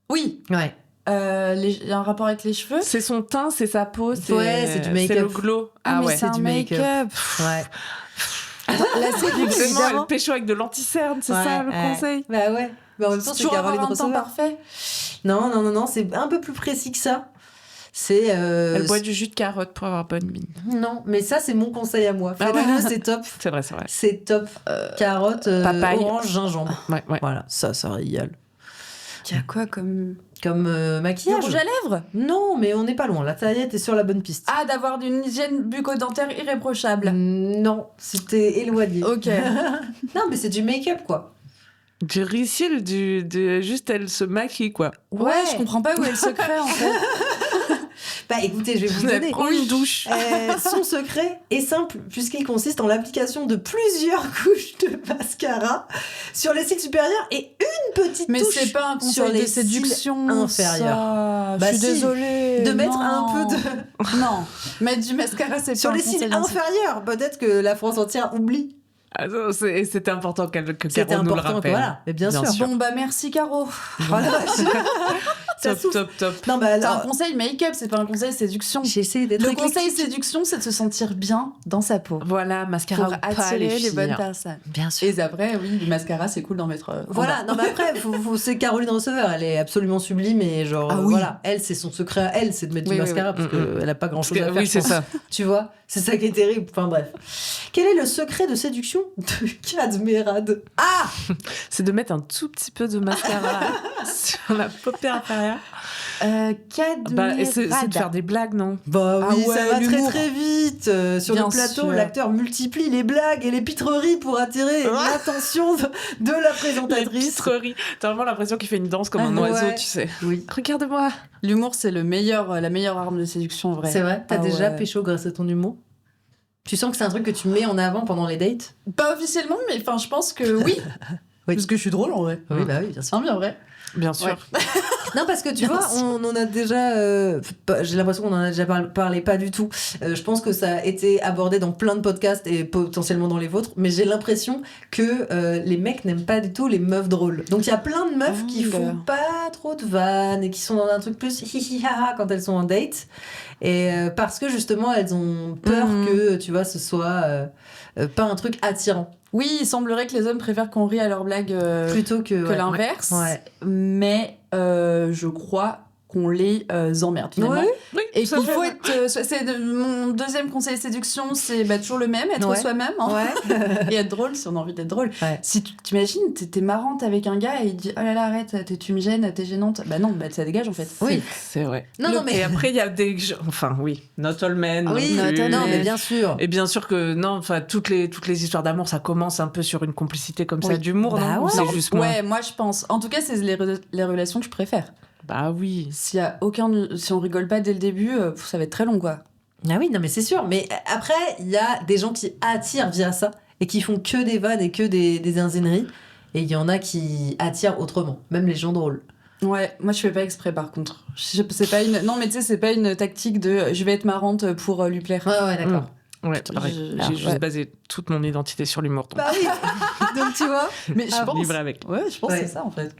Oui. Ouais. Il y a un rapport avec les cheveux. C'est son teint, c'est sa peau, c'est Ouais, c'est du make-up. C'est le glow. Ah, mais ouais. c'est un du make-up. make-up. Ouais. La séduction, Vraiment, évidemment. elle pécho avec de l'anti-cerne, c'est Ouais, ça le ouais. conseil? Bah ouais. Mais en même temps, c'est Toujours Caroline avoir un temps Receveur. parfait. Non, c'est un peu plus précis que ça. C'est. Elle boit du jus de carotte pour avoir bonne mine. Non, mais ça, c'est mon conseil à moi. Ah ouais. Faites-le, c'est top. C'est vrai. C'est top. Carotte, papaye. orange, gingembre. Ouais. Voilà, ça régale. Il y a quoi comme. Comme Du maquillage. rouge à lèvres? Non, mais on n'est pas loin. Là, ça y est, t'es sur la bonne piste. Ah, d'avoir une hygiène bucco-dentaire irréprochable. Non, c'était éloigné. Ok. Non, mais c'est du make-up, quoi. Du ricil, juste elle se maquille, quoi. Ouais, je comprends pas où est le secret en fait. Bah écoutez, je vais vous Elle donner. prend une douche. Son secret est simple, puisqu'il consiste en l'application de plusieurs couches de mascara sur les cils supérieurs et une petite Mais touche c'est pas un sur conseil les de séduction. cils inférieurs. Ça. Bah Je suis si. désolée. De mettre non. un peu de... Non, mettre du mascara, c'est sur pas les un conseil cils de- inférieurs. Peut-être que la France entière oublie. Ah non, c'était important que C'était Caro nous le important, rappelle. voilà. Mais bien sûr. Bon, bah merci Caro. Voilà. Top. Non, bah C'est un alors, conseil make-up, c'est pas un conseil séduction. j'essaie d'être Le conseil éclectique. séduction, c'est de se sentir bien dans sa peau. Voilà, mascara Pour ou pas, attirer les filles. bonnes personnes. Bien sûr. Et après, oui, le mascara, c'est cool d'en mettre. En Voilà, bas. non mais après, c'est Caroline Receveur, elle est absolument sublime et genre, Ah oui. voilà, elle, c'est son secret à elle, c'est de mettre Oui, du oui, mascara oui. parce qu'elle a pas grand chose à faire. Oui, je c'est pense. ça. Tu vois, c'est ça qui est terrible. Enfin bref. Quel est le secret de séduction de Cadmerade? Ah, C'est de mettre un tout petit peu de mascara sur la paupière inférieure. Et c'est de faire des blagues, non? bah Ah oui, ouais, ça va très l'humour. très vite. Sur Bien le plateau, sûr. l'acteur multiplie les blagues et les pitreries pour attirer l'attention de la La présentatrice. pitrerie. T'as vraiment l'impression qu'il fait une danse comme un oiseau, Ouais. tu sais. Oui. Regarde-moi. L'humour, c'est la meilleure arme de séduction, en vrai. C'est vrai, t'as Ah déjà ouais. pécho grâce à ton humour? Tu sens que c'est un truc que tu mets en avant pendant les dates? Pas officiellement, mais enfin, je pense que oui. Oui. Parce que je suis drôle, en vrai. Oui, bah oui, bien sûr. C'est bien vrai. Bien sûr. Ouais. Non, parce que tu Bien vois, sûr. on en a déjà. J'ai l'impression qu'on en a déjà parlé, pas du tout. Je pense que ça a été abordé dans plein de podcasts et potentiellement dans les vôtres, mais j'ai l'impression que les mecs n'aiment pas du tout les meufs drôles. Donc il y a plein de meufs qui font pas trop de vannes et qui sont dans un truc plus hi ha ha quand elles sont en date. Et parce que justement, elles ont peur que, tu vois, ce soit pas un truc attirant. Oui, il semblerait que les hommes préfèrent qu'on rie à leurs blagues Plutôt que. que l'inverse. Ouais. Mais je crois qu'on les emmerde finalement. Ouais. Oui, Et ça qu'il fait- faut être. Mon deuxième conseil séduction, c'est toujours le même, être Ouais. soi-même. Hein. Ouais. Et être drôle si on a envie d'être drôle. Ouais. Si tu t'imagines, t'es marrante avec un gars et il dit oh là là, arrête, tu me gênes, t'es gênante. Bah non, bah ça dégage en fait. Oui. C'est vrai. Non, mais. Et après, il y a des... Enfin, oui. Not all men. non Oui, plus. non, mais bien sûr. Et bien sûr que non, enfin toutes les histoires d'amour, ça commence un peu sur une complicité comme ça Oui. d'humour, Bah non? Ou ouais. c'est juste moi. Ouais, moi je pense. En tout cas, c'est les relations que je préfère. Bah oui. Si on rigole pas dès le début, ça va être très long quoi. Ah oui, non, mais c'est sûr. Mais après, il y a des gens qui attirent via ça et qui font que des vannes et que des zinzineries. Et il y en a qui attirent autrement, même les gens drôles. Ouais, moi je fais pas exprès par contre. C'est pas une. Non, mais tu sais, c'est pas une tactique de je vais être marrante pour lui plaire. Ouais, d'accord. Ouais, Putain, pareil. je- J'ai juste ouais. basé toute mon identité sur l'humour. Donc, Bah oui. Donc tu vois. Mais je pense. vivre avec. Ouais, je pense Ouais. que c'est ça en fait.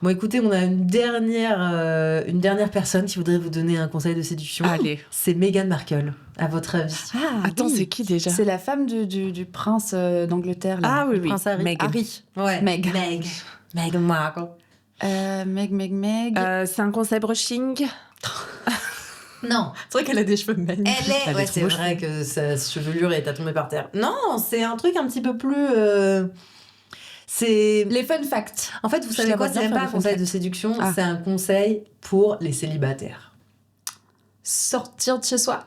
Bon, écoutez, on a une dernière personne qui voudrait vous donner un conseil de séduction. Allez. C'est Meghan Markle, à votre avis. Ah, Attends, c'est qui déjà? C'est la femme du prince d'Angleterre. Là. Ah oui, oui. Prince Harry. Meghan. Harry. Ouais. Meg. Meghan Markle. Meg. C'est un conseil brushing. Non. C'est vrai qu'elle a des cheveux magnifiques. Elle est. Elle Ouais, est c'est trop vrai que sa chevelure est à tomber par terre. Non, c'est un truc un petit peu plus. C'est. Les fun facts. En fait, vous Je savez la quoi, vois c'est bien même pas faire un des conseil fun de séduction, Ah. c'est un conseil pour les célibataires. Sortir de chez soi.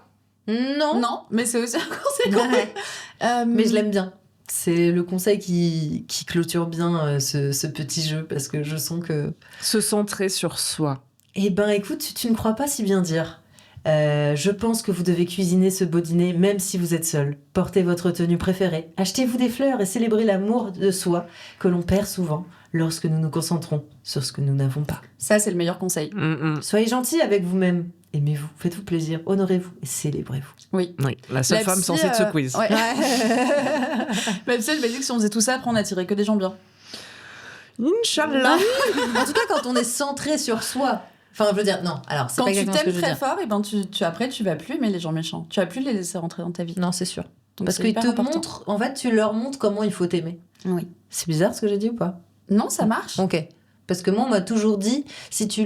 Non. Non, mais c'est aussi un conseil. quand Ouais. même. Mais je l'aime bien. C'est le conseil qui clôture bien ce petit jeu parce que je sens que. Se centrer sur soi. Eh ben, écoute, tu ne crois pas si bien dire. Je pense que vous devez cuisiner ce beau dîner même si vous êtes seul. Portez votre tenue préférée, achetez-vous des fleurs et célébrez l'amour de soi que l'on perd souvent lorsque nous nous concentrons sur ce que nous n'avons pas. Ça, c'est le meilleur conseil. Soyez gentil avec vous-même. Aimez-vous, faites-vous plaisir, honorez-vous et célébrez-vous. Oui. Oui, la seule La femme psy, censée de ce quiz. Ouais. Ma psy, elle m'a dit que si on faisait tout ça, après on attirait que des gens bien. Inch'Allah. En tout cas, quand on est centré sur soi. Enfin, je veux dire, non, alors, c'est Quand pas tu exactement ce que t'aimes je veux très dire. fort, et ben après tu vas plus aimer les gens méchants. Tu vas plus les laisser rentrer dans ta vie. Non, c'est sûr. Donc Parce c'est qu'ils hyper te important. montrent, en fait, tu leur montres comment il faut t'aimer. Oui. C'est bizarre ce que j'ai dit ou pas? Non, ça marche. Ok. Parce que moi, on m'a toujours dit, si tu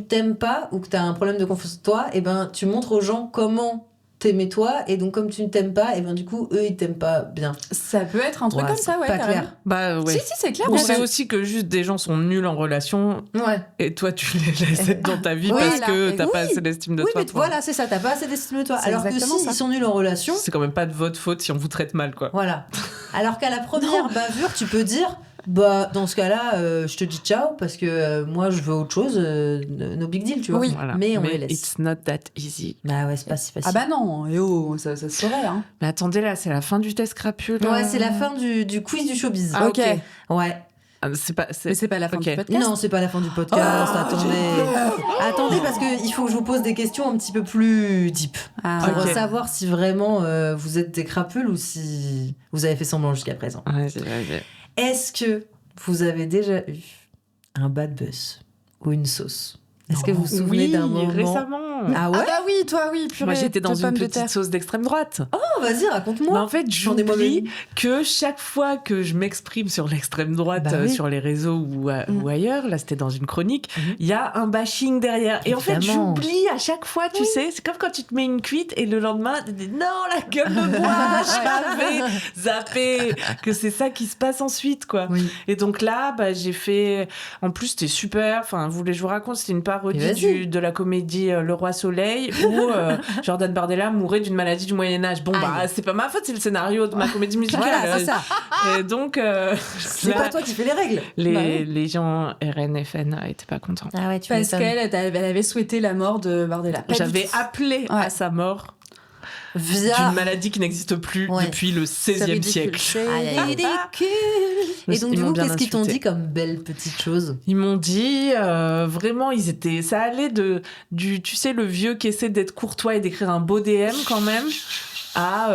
t'aimes pas ou que t'as un problème de confiance en toi, et ben, tu montres aux gens comment t'aimer toi, et donc comme tu ne t'aimes pas, et ben du coup, eux, ils t'aiment pas bien. Ça peut être un truc Ouais, comme ça, c'est ouais. pas carrément. clair. Bah ouais. Si, c'est clair. Ou mais c'est ça- aussi que juste des gens sont nuls en relation Ouais. et toi tu les laisses être dans ta vie Oui, parce là. que t'as Oui. pas assez d'estime de Oui, toi. mais toi. voilà, c'est ça, t'as pas assez d'estime de toi. C'est Alors que exactement si ça. ils sont nuls en relation, C'est quand même pas de votre faute si on vous traite mal, quoi. voilà. Alors qu'à la première bavure, tu peux dire, bah, dans ce cas-là, je te dis ciao, parce que moi, je veux autre chose, no big deal, tu vois. Oui. Voilà. Mais on les laisse. It's not that easy. Bah ouais, c'est pas si facile. Ah bah non, et oh, ça se saurait, hein. Mais attendez, là, c'est la fin du test crapule. Ouais, c'est la fin du quiz du showbiz. Ah, ok. Ouais. C'est pas. Mais c'est pas la fin Ok. du podcast. Non, c'est pas la fin du podcast. Attendez, parce qu'il faut que je vous pose des questions un petit peu plus deep. Ah, Pour Ok. savoir si vraiment vous êtes des crapules ou si vous avez fait semblant jusqu'à présent. Vas-y. Est-ce que vous avez déjà eu un bad buzz ou une sauce? Est-ce que vous vous souvenez d'un moment récemment. Ah ouais? Ah bah oui, toi, oui, purée. Moi, j'étais dans de une pommes de petite terre. sauce d'extrême droite. Oh, vas-y, raconte-moi. Mais en fait, J'en ai j'oublie moi-même. que chaque fois que je m'exprime sur l'extrême droite, Bah oui. sur les réseaux ou ailleurs, là, c'était dans une chronique, il y a un bashing derrière. Et en fait, Évidemment. j'oublie à chaque fois, tu sais, c'est comme quand tu te mets une cuite et le lendemain, tu te dis non, la gueule de bois, j'avais zappé, que c'est ça qui se passe ensuite, quoi. Oui. Et donc là, bah, j'ai fait. En plus, c'était super. Enfin, vous voulez que je vous raconte, c'était une parodie Mais vas-y. de la comédie Le Roi Soleil où Jordan Bardella mourait d'une maladie du Moyen-Âge. Bon, bah, Aïe. c'est pas ma faute, c'est le scénario de ma comédie musicale. Voilà, c'est ça. Et donc, C'est là, pas toi qui fais les règles. Bah oui. les gens RNFN étaient pas contents. Ah ouais, tu Parce qu'elle elle avait souhaité la mort de Bardella. Pas du J'avais tout. appelé Ouais. à sa mort Via... d'une maladie qui n'existe plus Ouais. depuis le C'est 16e ridicule. siècle. C'est Aïe, aïe, aïe. ridicule. Et donc, Ils du m'ont coup, bien qu'est-ce qu'ils t'ont insulté. dit comme belle petite chose? Ils m'ont dit, vraiment, ça allait du, tu sais, le vieux qui essaie d'être courtois et d'écrire un beau DM quand même, à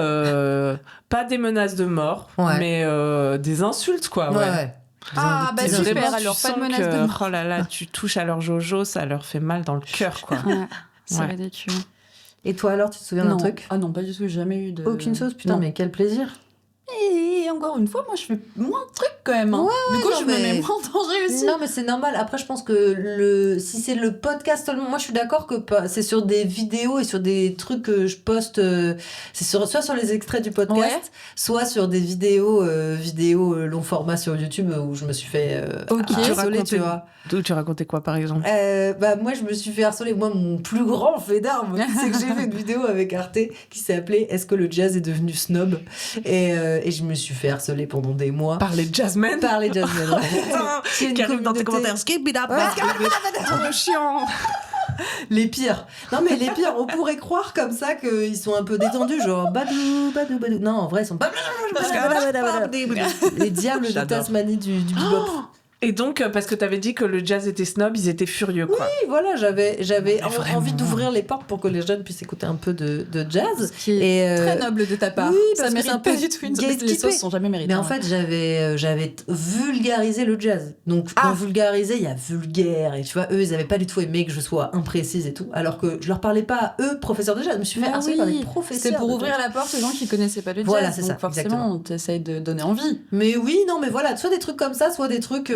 pas des menaces de mort, Ouais. mais des insultes, quoi. Ouais. Ah, bah Et super, vraiment, alors tu pas de sens menace que, de mort. oh là là, tu touches à leur jojo, ça leur fait mal dans le cœur, quoi. Ouais, c'est Ouais. ridicule. Et toi alors, tu te souviens d'un Non. truc? Ah non, pas du tout, j'ai jamais eu de... Aucune sauce? Putain, Non. mais quel plaisir. Et encore une fois, moi, je fais moins de trucs quand même. Hein. Ouais, du coup, non, je mais- me mets moins en danger aussi. Non, mais c'est normal. Après, je pense que si c'est le podcast seulement, moi je suis d'accord que c'est sur des vidéos et sur des trucs que je poste, soit sur les extraits du podcast, Ouais. soit sur des vidéos long format sur YouTube où je me suis fait Ok. harceler, tu vois. D'où tu racontais quoi, par exemple? Bah, moi, je me suis fait harceler. Moi, mon plus grand fait d'armes, c'est que j'ai fait une vidéo avec Arte qui s'appelait Est-ce que le jazz est devenu snob? Et je me suis fait harceler pendant des mois Par les jazzmen? par les jazzmen. Ouais. Putain, C'est une qui arrivent dans tes communauté- commentaires. Skip it up, trop chiant. Les pires. Non, mais les pires, on pourrait croire comme ça qu'ils sont un peu détendus, genre badou, badou, badou. Non, en vrai, ils sont pas. Les diables de J'adore. Tasmanie du bebop. Et donc, parce que t'avais dit que le jazz était snob, ils étaient furieux, quoi. Oui, voilà, j'avais Mais vraiment. envie d'ouvrir les portes pour que les jeunes puissent écouter un peu de jazz. Ce qui est Et, très noble de ta part. oui, ça parce que mérite c'est un pas peu du tout une gatekeepé. Les sauces sont jamais méritées. Mais en fait, j'avais vulgarisé le jazz. Donc, dans vulgariser, il y a vulgaire. Et tu vois, eux, ils avaient pas du tout aimé que je sois imprécise et tout. Alors que je leur parlais pas à eux, professeurs de jazz. Je me suis fait harceler par des professeurs. C'est pour de ouvrir jazz. la porte aux gens qui connaissaient pas le jazz. Voilà, c'est donc ça, forcément, t'essayes de donner envie. Mais oui, non, mais voilà, soit des trucs comme ça, soit des trucs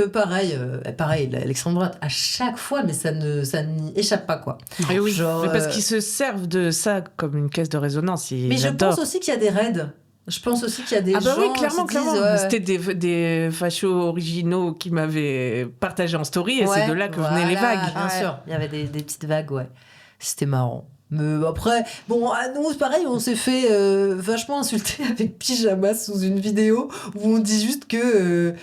pareil, l'extrême droite, à chaque fois, mais ça n'y échappe pas, quoi. Et oui, Genre, mais parce qu'ils se servent de ça comme une caisse de résonance. Mais je pense aussi qu'il y a des raids. Je pense aussi qu'il y a des Ah bah gens oui, clairement, qui se disent, clairement. ouais, C'était des fachos originaux qui m'avaient partagé en story, et ouais, c'est de là que voilà, venaient les vagues. Bien Ouais. sûr, il y avait des petites vagues, ouais. C'était marrant. Mais après, bon, nous, c'est pareil, on s'est fait vachement insulter avec Pyjamas sous une vidéo où on dit juste que,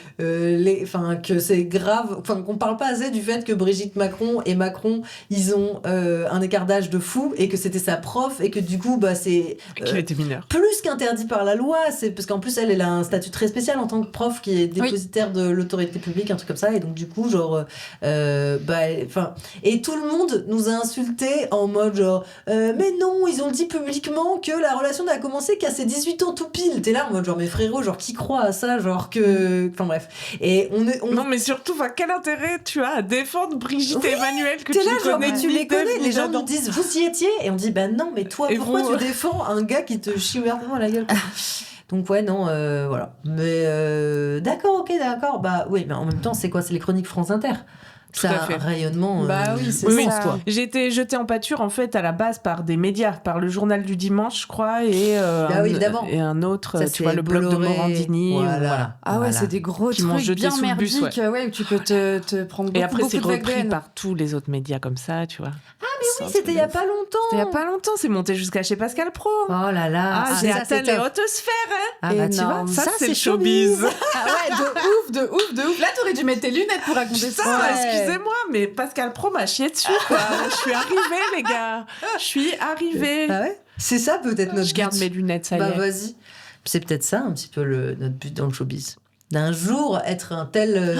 que c'est grave, qu'on parle pas assez du fait que Brigitte Macron et Macron, ils ont un écart d'âge de fou et que c'était sa prof et que du coup, bah, c'est Qu'il était mineur. plus qu'interdit par la loi, c'est parce qu'en plus elle a un statut très spécial en tant que prof qui est dépositaire de l'autorité publique, un truc comme ça, et donc du coup genre et tout le monde nous a insultés en mode genre mais non, ils ont dit publiquement que la relation n'a commencé qu'à ses 18 ans tout pile. T'es là en mode genre mais frérot, genre qui croit à ça, genre que enfin bref. Et on Non, mais surtout, quel intérêt tu as à défendre Brigitte Oui, et Emmanuel que t'es tu là, ne genre, connais mais tu ni les connais, d'Ève, ni les gens d'Adam. nous disent vous y étiez, et on dit bah non, mais toi, Et pourquoi vous tu défends un gars qui te chie ouvertement à la gueule, quoi. Donc ouais, non, voilà. Mais d'accord, ok, d'accord, bah oui, mais en même temps, c'est quoi? C'est les chroniques France Inter. Tout Ça à a fait. un rayonnement Bah oui, c'est Oui, ça. quoi. J'ai été jetée en pâture, en fait, à la base, par des médias, par le Journal du Dimanche, je crois, et, Bah oui, évidemment. et un autre, Ça, tu c'est vois, le blog de Bolloré. Morandini. Voilà. Ah ouais, c'est des gros Qui m'ont trucs jeté bien sous le bus, merdiques, ouais, où tu peux te prendre beaucoup, Et après, c'est beaucoup de vagues de repris haine. par tous les autres médias comme ça, tu vois. Oui, c'était il y a pas longtemps. C'était il y a pas longtemps, c'est monté jusqu'à chez Pascal Pro. Oh là là. Ah, j'ai ça, atteint c'est les top. hautes sphères, hein. Ah bah tu vois, Énorme. Ça, c'est le showbiz. Ah ouais, de ouf. Là, t'aurais dû mettre tes lunettes pour raconter Putain, ça. excusez-moi, mais Pascal Pro m'a chié dessus, quoi. Je suis arrivée, les gars. Je suis arrivée. Ah ouais. C'est ça peut-être notre Je garde but. mes lunettes, ça y Bah est. vas-y. C'est peut-être ça un petit peu notre but dans le showbiz. D'un jour être un tel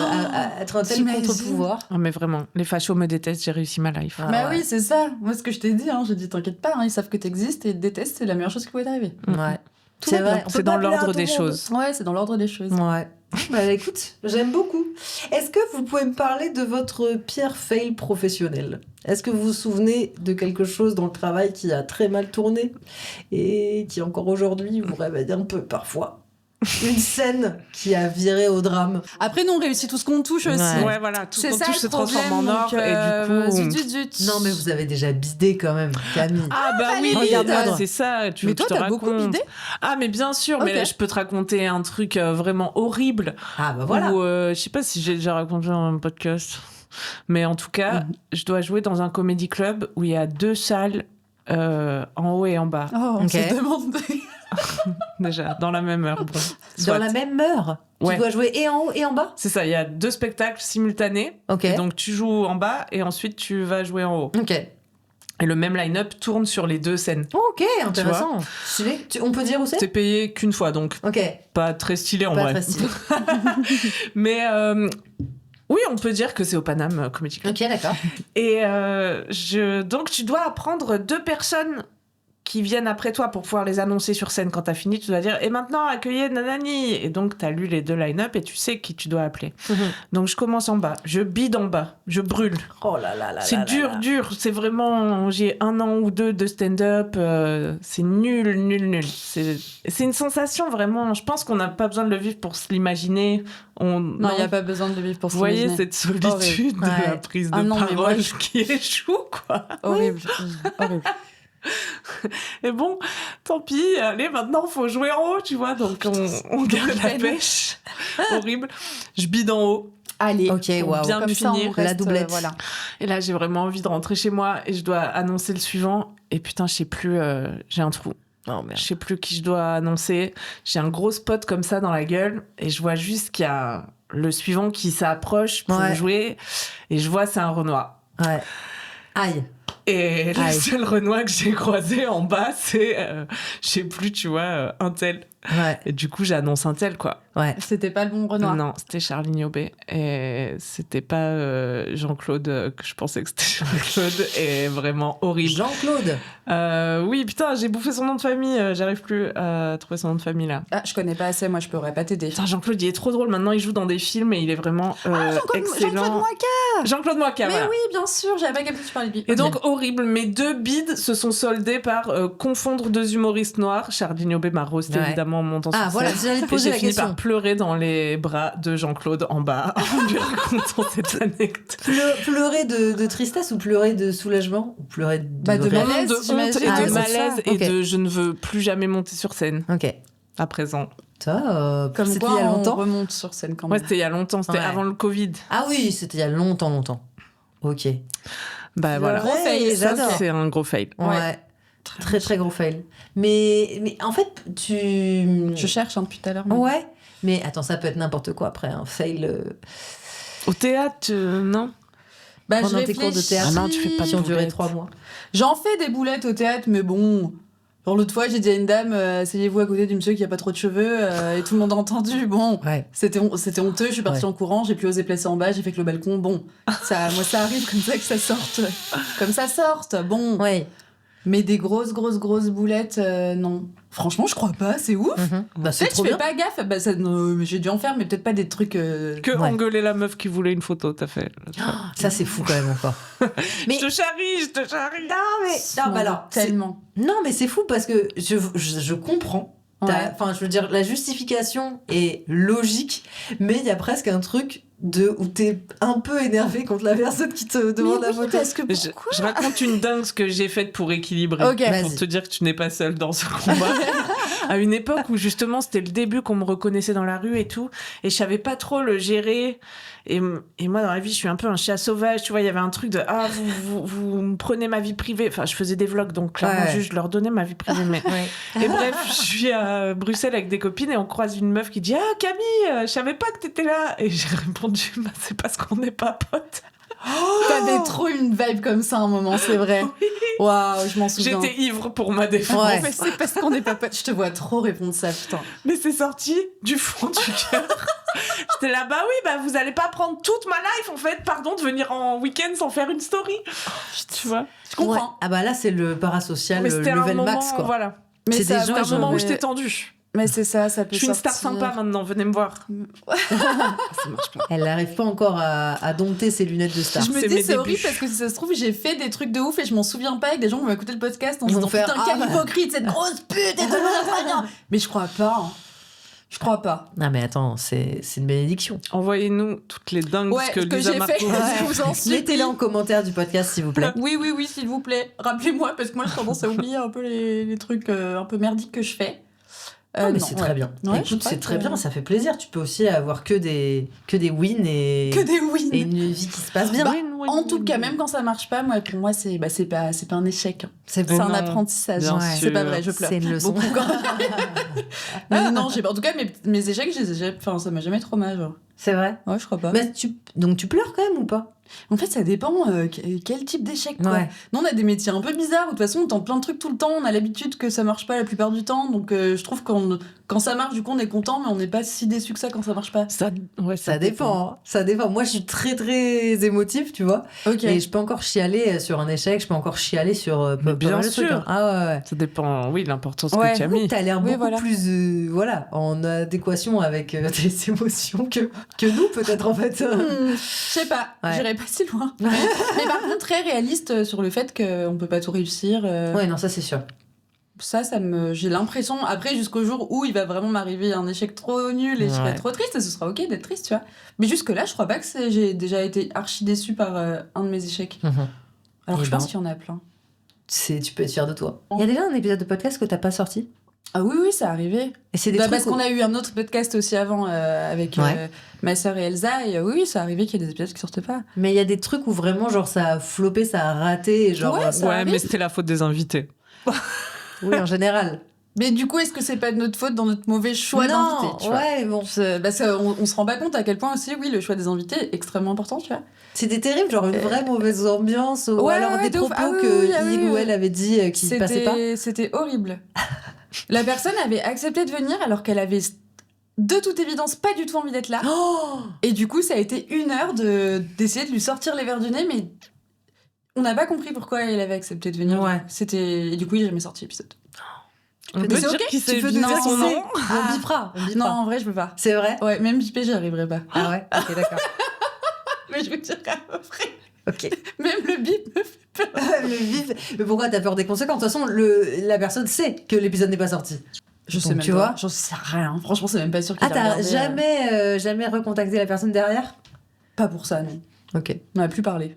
t'imagines contre-pouvoir. Ah, mais vraiment, les fachos me détestent, j'ai réussi ma life. Ah Bah ouais. oui, c'est ça. Moi, ce que je t'ai dit, j'ai dit t'inquiète pas, ils savent que t'existes et te détestent, c'est la meilleure chose qui pouvait t'arriver. Ouais. Tout C'est va bien. vrai. On peut C'est pas dans plaire à l'ordre tout des le monde. choses. Ouais, c'est dans l'ordre des choses. Ouais. Bah écoute, j'aime beaucoup. Est-ce que vous pouvez me parler de votre pire fail professionnel ? Est-ce que vous vous souvenez de quelque chose dans le travail qui a très mal tourné et qui encore aujourd'hui vous réveille un peu parfois ? Une scène qui a viré au drame. Après, nous, on réussit tout ce qu'on touche aussi. Ouais. Ouais, voilà, tout ce C'est qu'on ça touche le se problème. transforme en or, donc, et du coup... zut. Non mais vous avez déjà bidé quand même, Camille. Ah bah oui, regarde-moi. c'est ça. Tu Mais veux que toi, je te t'as beaucoup raconte bidé ? Ah mais bien sûr, mais Ok. je peux te raconter un truc vraiment horrible. Ah bah voilà. Ou je sais pas si j'ai déjà raconté dans un podcast, mais en tout cas, je dois jouer dans un comédie club où il y a 2 salles en haut et en bas, Oh, on Ok. se demande. déjà dans la même heure. Bon, Dans soit. la même heure, Ouais. tu dois jouer et en haut et en bas. C'est ça, il y a 2 spectacles simultanés. Ok. Et donc tu joues en bas et ensuite tu vas jouer en haut. Ok. Et le même line-up tourne sur les 2 scènes. Ok, intéressant. Stylé. On peut dire où c'est ? T'es payé qu'une fois, donc Ok. pas très stylé en Pas vrai. très stylé. Mais oui, on peut dire que c'est au Paname Comedy Club. Ok, d'accord. Et donc tu dois apprendre 2 personnes qui viennent après toi pour pouvoir les annoncer sur scène quand t'as fini. Tu dois dire, et maintenant accueillez Nanani. Et donc t'as lu les 2 line-up et tu sais qui tu dois appeler. Donc je commence en bas, je bide en bas, je brûle. Oh là là là. C'est là dur, là. dur. C'est vraiment. J'ai 1 an ou 2 de stand-up. C'est nul. C'est une sensation vraiment. Je pense qu'on n'a pas besoin de le vivre pour se l'imaginer. Non, il n'y a pas besoin de le vivre pour se Vous voyez l'imaginer. cette solitude de Ouais. la prise de Ah non, mais moi, parole qui échoue, quoi. Horrible. Horrible. Et bon, tant pis. Allez, maintenant, faut jouer en haut, tu vois. Donc, on garde la peine. pêche. Horrible. Je bide en haut. Allez, Ok, Pour waouh. bien comme ça, finir, on reste, la doublette. voilà. Et là, j'ai vraiment envie de rentrer chez moi et je dois annoncer le suivant. Et putain, je sais plus, j'ai un trou. Oh merde. Je sais plus qui je dois annoncer. J'ai un gros spot comme ça dans la gueule et je vois juste qu'il y a le suivant qui s'approche pour Ouais. jouer. Et je vois, c'est un Renoir. Ouais. Aïe. Et le Aïe. seul Renoir que j'ai croisé en bas, c'est, je sais plus, tu vois, un tel. Ouais. Et du coup, j'annonce un tel, quoi. Ouais. C'était pas le bon Renoir. Non, c'était Charlie Niobé. Et c'était pas Jean-Claude, que je pensais que c'était Jean-Claude. Et vraiment horrible. Jean-Claude. Oui, putain, j'ai bouffé son nom de famille. J'arrive plus à trouver son nom de famille, là. Ah, je connais pas assez, moi je pourrais pas t'aider. Putain, Jean-Claude, il est trop drôle. Maintenant, il joue dans des films et il est vraiment excellent. Jean-Claude Moicca. Jean-Claude Moicca, Mais voilà. oui, bien sûr, j'avais pas capté que tu parlais de lui. Et donc, horrible. Mes 2 bides se sont soldés par confondre 2 humoristes noirs. Charlie Niobé m'a roasté, Ouais. évidemment, en montant sur Ah voilà, scène. j'allais te Et poser j'ai la fini question. par pleurer dans les bras de Jean-Claude en bas en lui racontant cette anecdote. Pleurer de tristesse ou pleurer de soulagement ou pleurer de Bah, de regret. malaise, De honte j'imagine. et Ah, de c'est malaise ça. et Ok. de je ne veux plus jamais monter sur scène Ok. à présent. Comme c'était quoi, il y a on longtemps. remonte sur scène quand Ouais, même. c'était il y a longtemps, c'était Ouais. avant le Covid. Ah oui, c'était il y a longtemps. Ok. Bah voilà. Gros fail, Ça, j'adore. c'est un gros fail. Ouais. Très gros fail. Mais en fait, Je cherche depuis tout à l'heure. mais- Ouais. Mais attends, ça peut être n'importe quoi après un fail. Au théâtre, non. Bah, je Pendant tes cours de réfléchis. théâtre. Ah non, tu fais pas de qui ont duré boulettes. 3 mois. J'en fais des boulettes au théâtre, mais bon. Genre l'autre fois, j'ai dit à une dame, asseyez-vous à côté du monsieur qui a pas trop de cheveux, et tout le monde a entendu. Bon, Ouais. c'était honteux, je suis partie Ouais. en courant, j'ai plus osé placer en bas, j'ai fait que le balcon. Bon, moi ça arrive comme ça que ça sorte. Comme ça sorte, bon. Ouais. Mais des grosses boulettes, non. Franchement, je crois pas, c'est ouf. Bah, c'est Peut-être trop je fais bien. pas gaffe, bah, j'ai dû en faire, mais peut-être pas des trucs. Que Ouais. engueuler la meuf qui voulait une photo, t'as fait. Ça, c'est fou quand même encore. Mais- Je te charrie. Non, bah alors, tellement. Non, mais c'est fou parce que je comprends. Ouais. Enfin, je veux dire, la justification est logique, mais il y a presque un truc où t'es un peu énervé contre la personne qui te demande la photo. parce que Je raconte une dingue que j'ai faite pour équilibrer. Ok. Pour Vas-y. te dire que tu n'es pas seule dans ce combat. À une époque où justement c'était le début qu'on me reconnaissait dans la rue et tout, et je savais pas trop le gérer. Et moi dans la vie je suis un peu un chat sauvage, tu vois, il y avait un truc de vous me prenez ma vie privée. Enfin je faisais des vlogs donc clairement Ouais. juste je leur donnais ma vie privée. Mais... Et bref, je suis à Bruxelles avec des copines et on croise une meuf qui dit ah Camille, je savais pas que t'étais là. Et j'ai répondu bah, c'est parce qu'on n'est pas potes. T'avais trop une vibe comme ça à un moment, c'est vrai. Waouh, je m'en souviens. J'étais ivre pour ma défense. Ouais. Mais c'est parce qu'on n'est pas potes. Je te vois trop répondre ça, putain. Mais c'est sorti du fond du cœur. J'étais là, bah oui, bah vous allez pas prendre toute ma life en fait, pardon, de venir en week-end sans faire une story. Tu vois. Je comprends. Ouais. Ah bah là, c'est le parasocial, Mais le c'était un level moment, max, quoi. voilà. Mais C'est ça, des gens, C'est un moment où mais- je t'ai tendu. Mais c'est ça peut Je suis une star sortir. sympa maintenant, venez me voir. Ça marche pas. Elle n'arrive pas encore à dompter ses lunettes de star. Je me C'est dis, mes c'est horrible débuts. parce que si ça se trouve, j'ai fait des trucs de ouf et je m'en souviens pas et que des gens vont écouter le podcast en se Ils vont disant faire, putain, ah, quel bah. hypocrite, cette grosse pute et tout, très bien. Mais je crois pas. Hein. Je crois pas. Non mais attends, c'est une bénédiction. Envoyez-nous toutes les dingues Ouais, que ce que Lisa j'ai Marco. fait, je vous en supplie. Mettez-les en commentaire du podcast s'il vous plaît. Oui, s'il vous plaît. Rappelez-moi parce que moi, j'ai tendance à oublier un peu les trucs un peu merdiques que je fais. Non, mais non, c'est ouais. très bien. Ouais, je Écoute, crois c'est que- très bien, ça fait plaisir. Tu peux aussi avoir que des wins et Que des wins. une vie qui se passe bien. Bah, en tout cas, même quand ça marche pas, moi, pour moi, c'est pas un échec. c'est C'est un non, apprentissage. bien C'est sûr. pas vrai, je pleure. C'est une leçon. Beaucoup quand Mais non, en tout cas, mes échecs, enfin, ça m'a jamais trop mal. Genre. C'est vrai. Ouais, je crois pas. Mais donc tu pleures quand même ou pas? En fait, ça dépend quel type d'échec. Quoi. Ouais. Nous, on a des métiers un peu bizarres. où, De toute façon, on tente plein de trucs tout le temps. On a l'habitude que ça marche pas la plupart du temps. Donc, je trouve que quand ça marche, du coup, on est content, mais on n'est pas si déçu que ça quand ça marche pas. Ça dépend. Hein. Ça dépend. Moi, je suis très très émotive, tu vois. Ok. Et je peux encore chialer sur un échec. Je peux encore chialer sur Mais pas bien mal de trucs, sûr. hein. Ah ouais. Ça dépend, oui, l'importance Ouais. que tu as mis. T'as l'air Oui, beaucoup voilà. plus en adéquation avec tes émotions que nous, peut-être, en fait. Je sais pas, Ouais. j'irai pas si loin. Mais par contre, très réaliste sur le fait qu'on peut pas tout réussir. Ouais, non, ça, c'est sûr. J'ai l'impression, après, jusqu'au jour où il va vraiment m'arriver un échec trop nul et je serai Ouais. trop triste, et ce sera ok d'être triste, tu vois. Mais jusque-là, je crois pas que j'ai déjà été archi déçue par un de mes échecs. Alors Eh je ben. pense qu'il y en a plein. Tu peux être fier de toi. Il y a déjà un épisode de podcast que t'as pas sorti. Ah oui, ça arrivé. Et c'est des Bah, trucs parce qu'on a eu un autre podcast aussi avant avec Ouais. ma sœur et Elsa, et oui, ça arrivé qu'il y ait des épisodes qui sortent pas. Mais il y a des trucs où vraiment, genre, ça a floppé, ça a raté. Et genre, Ouais, ça Ouais, arrive. mais c'était la faute des invités. oui, en général. Mais du coup, est-ce que c'est pas de notre faute dans notre mauvais choix d'invité, Non, tu vois ouais, bon. On se rend pas compte à quel point aussi, oui, le choix des invités est extrêmement important, tu vois. C'était terrible, genre une vraie mauvaise ambiance, ou Ouais, alors ouais, des de ouf. propos Ah oui, que oui, ah oui, il ou oui. elle avait dit qui ne passaient pas. C'était horrible. La personne avait accepté de venir alors qu'elle avait de toute évidence pas du tout envie d'être là. Oh Et du coup, ça a été 1 heure d'essayer de lui sortir les verres du nez, mais on n'a pas compris pourquoi elle avait accepté de venir. Ouais. Et du coup, il n'a jamais sorti l'épisode. On Mais peut c'est dire ok, qui tu c'est peux dit nous dire son qui nom. c'est. On bipera. Non, en vrai, je peux pas. C'est vrai. Ouais, même bipé, j'y arriverai pas. Ah ouais. Ok, d'accord. Mais je vous dirai après. Ok. Même le bip me fait peur. Le vif. Mais pourquoi t'as peur des conséquences? De toute façon, la personne sait que l'épisode n'est pas sorti. Je Donc, sais même tu pas. vois. J'en sais rien. Franchement, c'est même pas sûr qu'il Ah, a t'as regardé, jamais recontacté la personne derrière? Pas pour ça, non. Ok. On n'a plus parlé.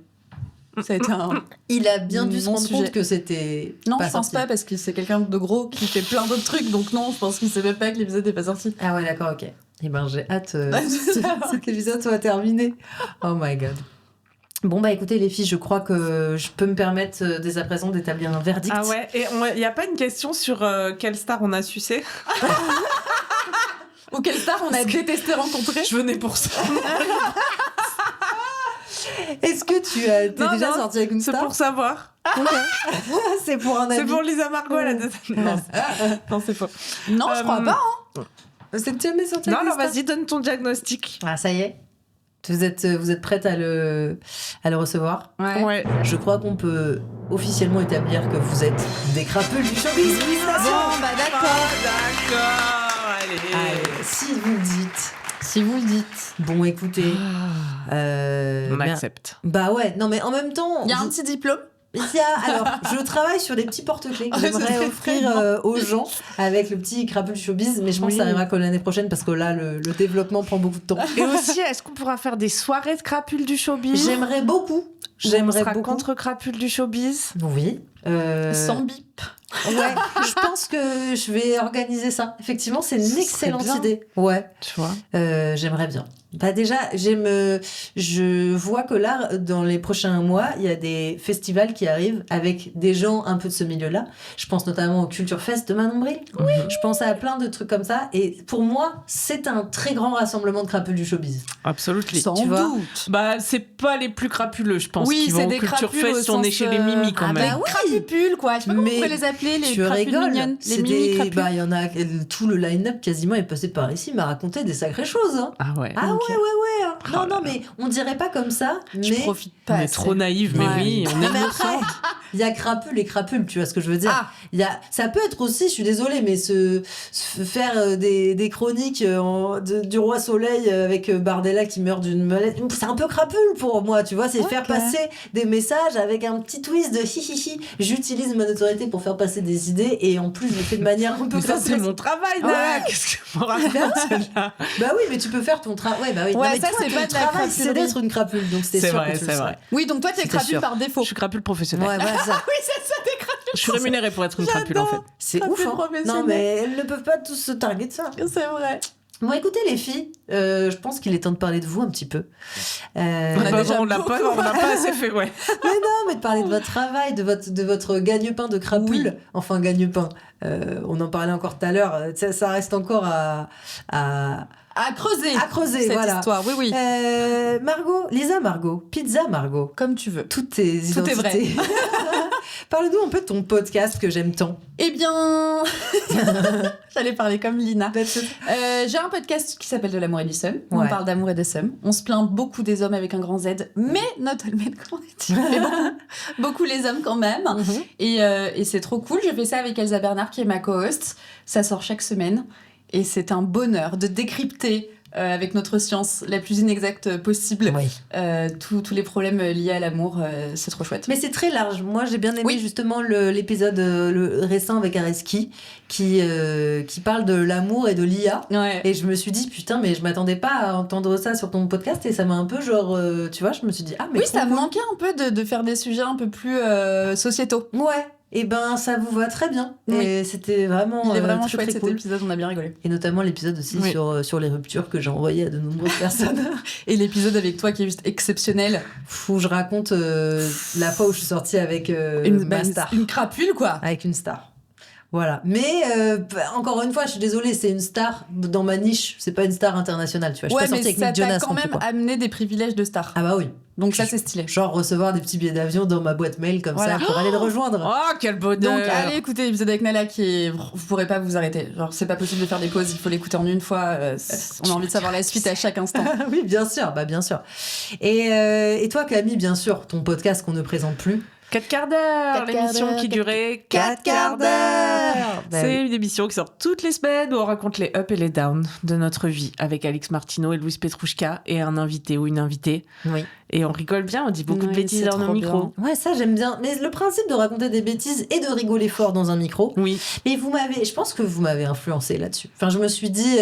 Ça a été un... Il a bien dû se rendre Non-sujet. compte que c'était. Non, pas je pense sorti. pas, parce que c'est quelqu'un de gros qui fait plein d'autres trucs, donc non, je pense qu'il sait même pas que l'épisode n'est pas sorti. Ah ouais, d'accord, ok. Eh ben, j'ai hâte Ouais, c'est ça. que cet épisode soit terminé. Oh my god. Bon, bah écoutez, les filles, je crois que je peux me permettre dès à présent d'établir un verdict. Ah ouais, et il n'y a pas une question sur quelle star on a sucé? Ou quelle star on a détesté rencontrer. Je venais pour ça. Est-ce que t'es Non, déjà non, sorti avec une C'est star pour savoir. Ok. C'est pour un ami. C'est pour Lisa Margot, elle a des... Non, c'est faux. Non, je crois pas. Hein. C'est jamais sorti Non, avec une alors star vas-y, donne ton diagnostic. Ah, ça y est. Vous êtes prête à le recevoir? Ouais. Je crois qu'on peut officiellement établir que vous êtes des crapules du showbiz. Bon, bah d'accord. D'accord, allez. Allez, si vous le dites. Si vous le dites. Bon, écoutez. On bien- accepte. Bah ouais, non mais en même temps. Il y a un petit diplôme. Alors, je travaille sur des petits porte-clés que Ah, ça j'aimerais serait offrir vraiment- aux gens avec le petit crapule showbiz, mais je pense que ça arrivera que l'année prochaine parce que là, le développement prend beaucoup de temps. Et aussi, est-ce qu'on pourra faire des soirées de crapules du showbiz? J'aimerais beaucoup. On J'aimerais sera beaucoup. contre crapules du showbiz. Oui. Sans bip. Ouais, je pense que je vais organiser ça. Effectivement, c'est une Ce serait excellente bien. idée. Ouais, Tu vois? j'aimerais bien. Bah déjà, je vois que là, dans les prochains mois, il y a des festivals qui arrivent avec des gens un peu de ce milieu-là. Je pense notamment au Culture Fest de Manon Bril. Oui. Je pense à plein de trucs comme ça. Et pour moi, c'est un très grand rassemblement de crapules du showbiz. Absolument. Sans tu vois. doute. Bah, c'est pas les plus crapuleux, je pense. Oui, qui c'est vont au des Culture crapules Fest, au on est sens, chez les mimi quand ah même. bah oui. Crapules, quoi. Je sais pas comment Mais on pourrait les appeler, les tu crapules rigoles. mignonnes. Les C'est mini des... crapules. Bah, il y en a tout le line-up quasiment est passé par ici, m'a raconté des sacrées choses. Hein. Ah ouais. Ah Ok. ouais. Oh Non, là non, là. mais on dirait pas comme ça. Je mais profite On pas. est trop naïve, mais Ouais. oui, on est mais après, innocent. il il y a crapule et crapule, tu vois ce que je veux dire. Ah. Ça peut être aussi, je suis désolée, mais faire des chroniques du roi Soleil avec Bardella qui meurt d'une maladie, c'est un peu crapule pour moi, tu vois. C'est faire passer des messages avec un petit twist de hi. J'utilise ma notoriété pour faire passer des idées et en plus je le fais de manière un peu. Mais ça c'est mon travail, Nala. Qu'est-ce que je me raconte celle-là? Bah oui, mais tu peux faire ton travail. Ouais, bah oui. Ouais, non, mais ça, toi, c'est ton pas de la travail, c'est crapulerie. d'être une crapule, donc c'était C'est sûr vrai, que tu c'est le vrai. serais. Oui, donc toi, t'es C'était crapule sûr. par défaut. Je suis crapule professionnelle. Ouais, voilà ça. Oui, c'est ça, t'es crapule. Je suis rémunérée pour être une crapule en fait. C'est Crapule ouf, hein. professionnelle. Non, mais elles ne peuvent pas tous se targuer de ça. C'est vrai. Bon, écoutez les filles, je pense qu'il est temps de parler de vous un petit peu. On a déjà On n'a pas assez fait, ouais. Mais non, mais de parler de votre travail, de votre gagne-pain de crapule. Oui. Enfin, gagne-pain. On en parlait encore tout à l'heure. Ça reste encore à creuser, cette voilà. histoire. Oui, oui. Lisa Margot, Pizza Margot. Comme tu veux. Toutes tes identités. Tout est vrai. Parle-nous un peu de ton podcast que j'aime tant. Eh bien, j'allais parler comme Lina. J'ai un podcast qui s'appelle De l'amour et du seum. Où Ouais. On parle d'amour et de seum. On se plaint beaucoup des hommes avec un grand Z, mais not all men, comment on dit. Mais beaucoup les hommes quand même. Et c'est trop cool. Je fais ça avec Elsa Bernard, qui est ma co-host. Ça sort chaque semaine. Et c'est un bonheur de décrypter avec notre science la plus inexacte possible Oui. tous les problèmes liés à l'amour. C'est trop chouette. Mais c'est très large. Moi, j'ai bien aimé Oui. justement l'épisode le récent avec Areski qui parle de l'amour et de l'IA. Ouais. Et je me suis dit, putain, mais je m'attendais pas à entendre ça sur ton podcast et ça m'a un peu genre, tu vois, je me suis dit, ah, mais Oui, trop ça me cool. manquait un peu de faire des sujets un peu plus sociétaux. Ouais, et ben ça vous va très bien. Oui. Et c'était vraiment, Il est vraiment très, chouette très cet cool. épisode, on a bien rigolé. Et notamment l'épisode aussi Oui. sur les ruptures que j'ai envoyé à de nombreuses personnes. Et l'épisode avec toi qui est juste exceptionnel. Où je raconte la fois où je suis sortie avec ma star. Une crapule, quoi. Avec une star. Voilà. Mais encore une fois, je suis désolée, c'est une star dans ma niche. C'est pas une star internationale, tu vois. Je suis Ouais, pas mais sortie avec ça Nick t'a Jonas quand non plus, même quoi. amené des privilèges de star. Ah bah oui. Donc ça, c'est stylé. Genre recevoir des petits billets d'avion dans ma boîte mail comme Voilà. ça pour aller le rejoindre. Oh, quel bonheur. Donc allez écouter l'épisode avec Nala qui est... Vous pourrez pas vous arrêter. Genre c'est pas possible de faire des pauses, il faut l'écouter en une fois. On a envie de savoir la suite à chaque instant. Oui, bien sûr, bah bien sûr. Et toi, Camille, bien sûr, ton podcast qu'on ne présente plus. 4 quarts d'heure, 4 quarts l'émission d'heure, qui durait 4 quarts d'heure. Bah C'est une émission qui sort toutes les semaines où on raconte les ups et les downs de notre vie avec Alex Martineau et Louise Petrouchka et un invité ou une invitée. Oui. Et on rigole bien, on dit beaucoup de Oui, bêtises c'est dans nos trop micros. Ouais, ça j'aime bien. Mais le principe de raconter des bêtises et de rigoler fort dans un micro. Oui. Mais je pense que vous m'avez influencé là-dessus. Enfin, je me suis dit,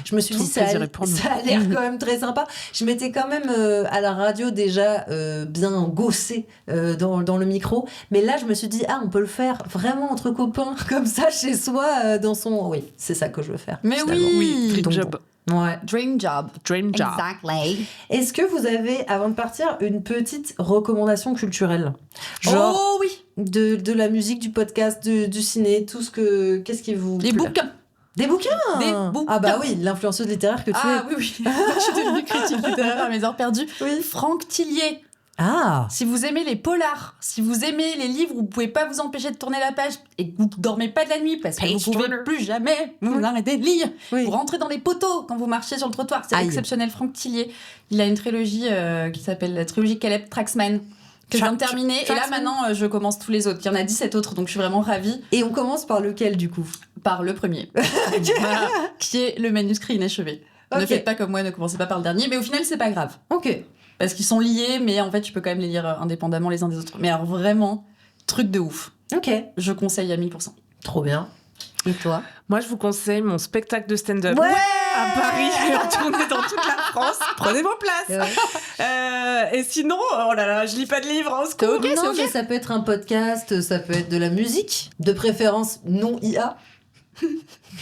tout le ça plaisir est pour nous. a l'air quand même très sympa. Je m'étais quand même à la radio déjà bien gossée dans le micro. Mais là, je me suis dit, on peut le faire vraiment entre copains, comme ça, chez soi, dans son... Oui, c'est ça que je veux faire. Mais finalement. oui. Dream Donc, job. Ouais. Dream job. Dream job. Exactly. Est-ce que vous avez, avant de partir, une petite recommandation culturelle? Genre Oh oui. de la musique, du podcast, du ciné, tout ce que... Qu'est-ce qui vous... Des plaît? bouquins. Des bouquins. Des bouquins. Ah bah oui, l'influenceuse littéraire que tu Ah es. oui, oui. Je suis devenue critique littéraire à mes heures perdues. Oui. Franck Tillier. Ah. Si vous aimez les polars, si vous aimez les livres où vous pouvez pas vous empêcher de tourner la page et que vous dormez pas de la nuit parce que Page vous pouvez turner. plus jamais vous arrêter de lire, Oui. vous rentrez dans les poteaux quand vous marchez sur le trottoir. C'est Aïe. exceptionnel. Franck Tillier, il a une trilogie qui s'appelle la trilogie Caleb Traxman que je viens de terminer. Et là maintenant, je commence tous les autres. Il y en a 17 autres, donc je suis vraiment ravie. Et on commence par lequel du coup? Par le premier, Voilà, qui est le manuscrit inachevé. Ne Ok. faites pas comme moi, ne commencez pas par le dernier. Mais au final, c'est pas grave. Ok. Parce qu'ils sont liés, mais en fait, tu peux quand même les lire indépendamment les uns des autres. Mais alors vraiment, truc de ouf. Ok. Je conseille à 1000%. Trop bien. Et toi? Moi, je vous conseille mon spectacle de stand-up. Ouais. À Paris et en tournée dans toute la France. Prenez vos places. Et sinon, oh là là, je lis pas de livres, hein, C'est ok, Non, c'est ok. mais ça peut être un podcast, ça peut être de la musique, de préférence non IA.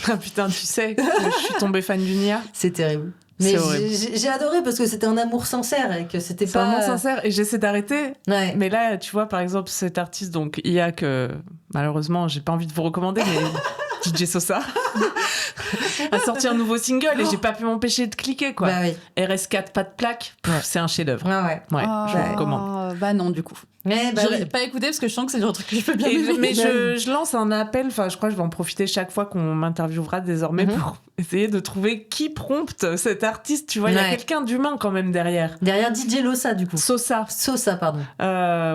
Ah putain, tu sais, je suis tombée fan du Nia. C'est terrible. C'est Mais horrible. j'ai adoré parce que c'était un amour sincère et que c'était C'est pas... vraiment sincère et j'essaie d'arrêter. Ouais. Mais là, tu vois, par exemple, cet artiste, donc IA, que malheureusement, j'ai pas envie de vous recommander, mais DJ Sosa. a sorti un nouveau single et j'ai pas pu m'empêcher de cliquer, quoi. Bah oui. RS4, pas de plaque, c'est un chef-d'œuvre. Ouais. Ouais, je vous recommande. Bah non, du coup. J'aurais pas écouté parce que je sens que c'est un truc que je peux bien aimer. Mais je lance un appel, enfin je crois que je vais en profiter chaque fois qu'on m'interviewera désormais pour essayer de trouver qui prompte cet artiste, tu vois, il y a quelqu'un d'humain quand même derrière. Derrière DJ Losa du coup. Sosa, pardon.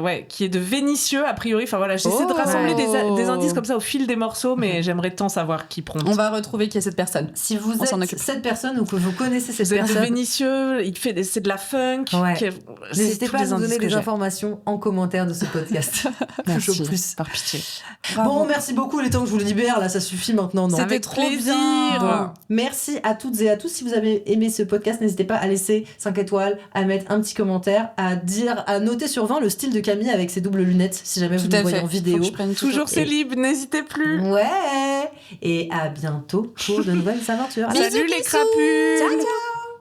Ouais, qui est de Vénitieux a priori, enfin voilà, j'essaie de rassembler des indices comme ça au fil des morceaux, mais j'aimerais tant savoir qui prompte. On va retrouver qui est cette personne. Si vous êtes cette personne ou que vous connaissez cette personne. Vous êtes de Vénitieux, c'est de la funk. N'hésitez pas à nous donner des informations en commentaire de ce podcast. Toujours plus. Par pitié. Bravo. Bon, merci beaucoup, les temps que je vous le libère, là, ça suffit maintenant. Non. C'était trop bien. Bon, merci à toutes et à tous. Si vous avez aimé ce podcast, n'hésitez pas à laisser 5 étoiles, à mettre un petit commentaire, à noter sur 20 le style de Camille avec ses doubles lunettes, si jamais vous nous voyez en vidéo. Toujours célib, n'hésitez plus. Ouais. Et à bientôt pour de nouvelles aventures. Salut les crapules. Ciao, ciao.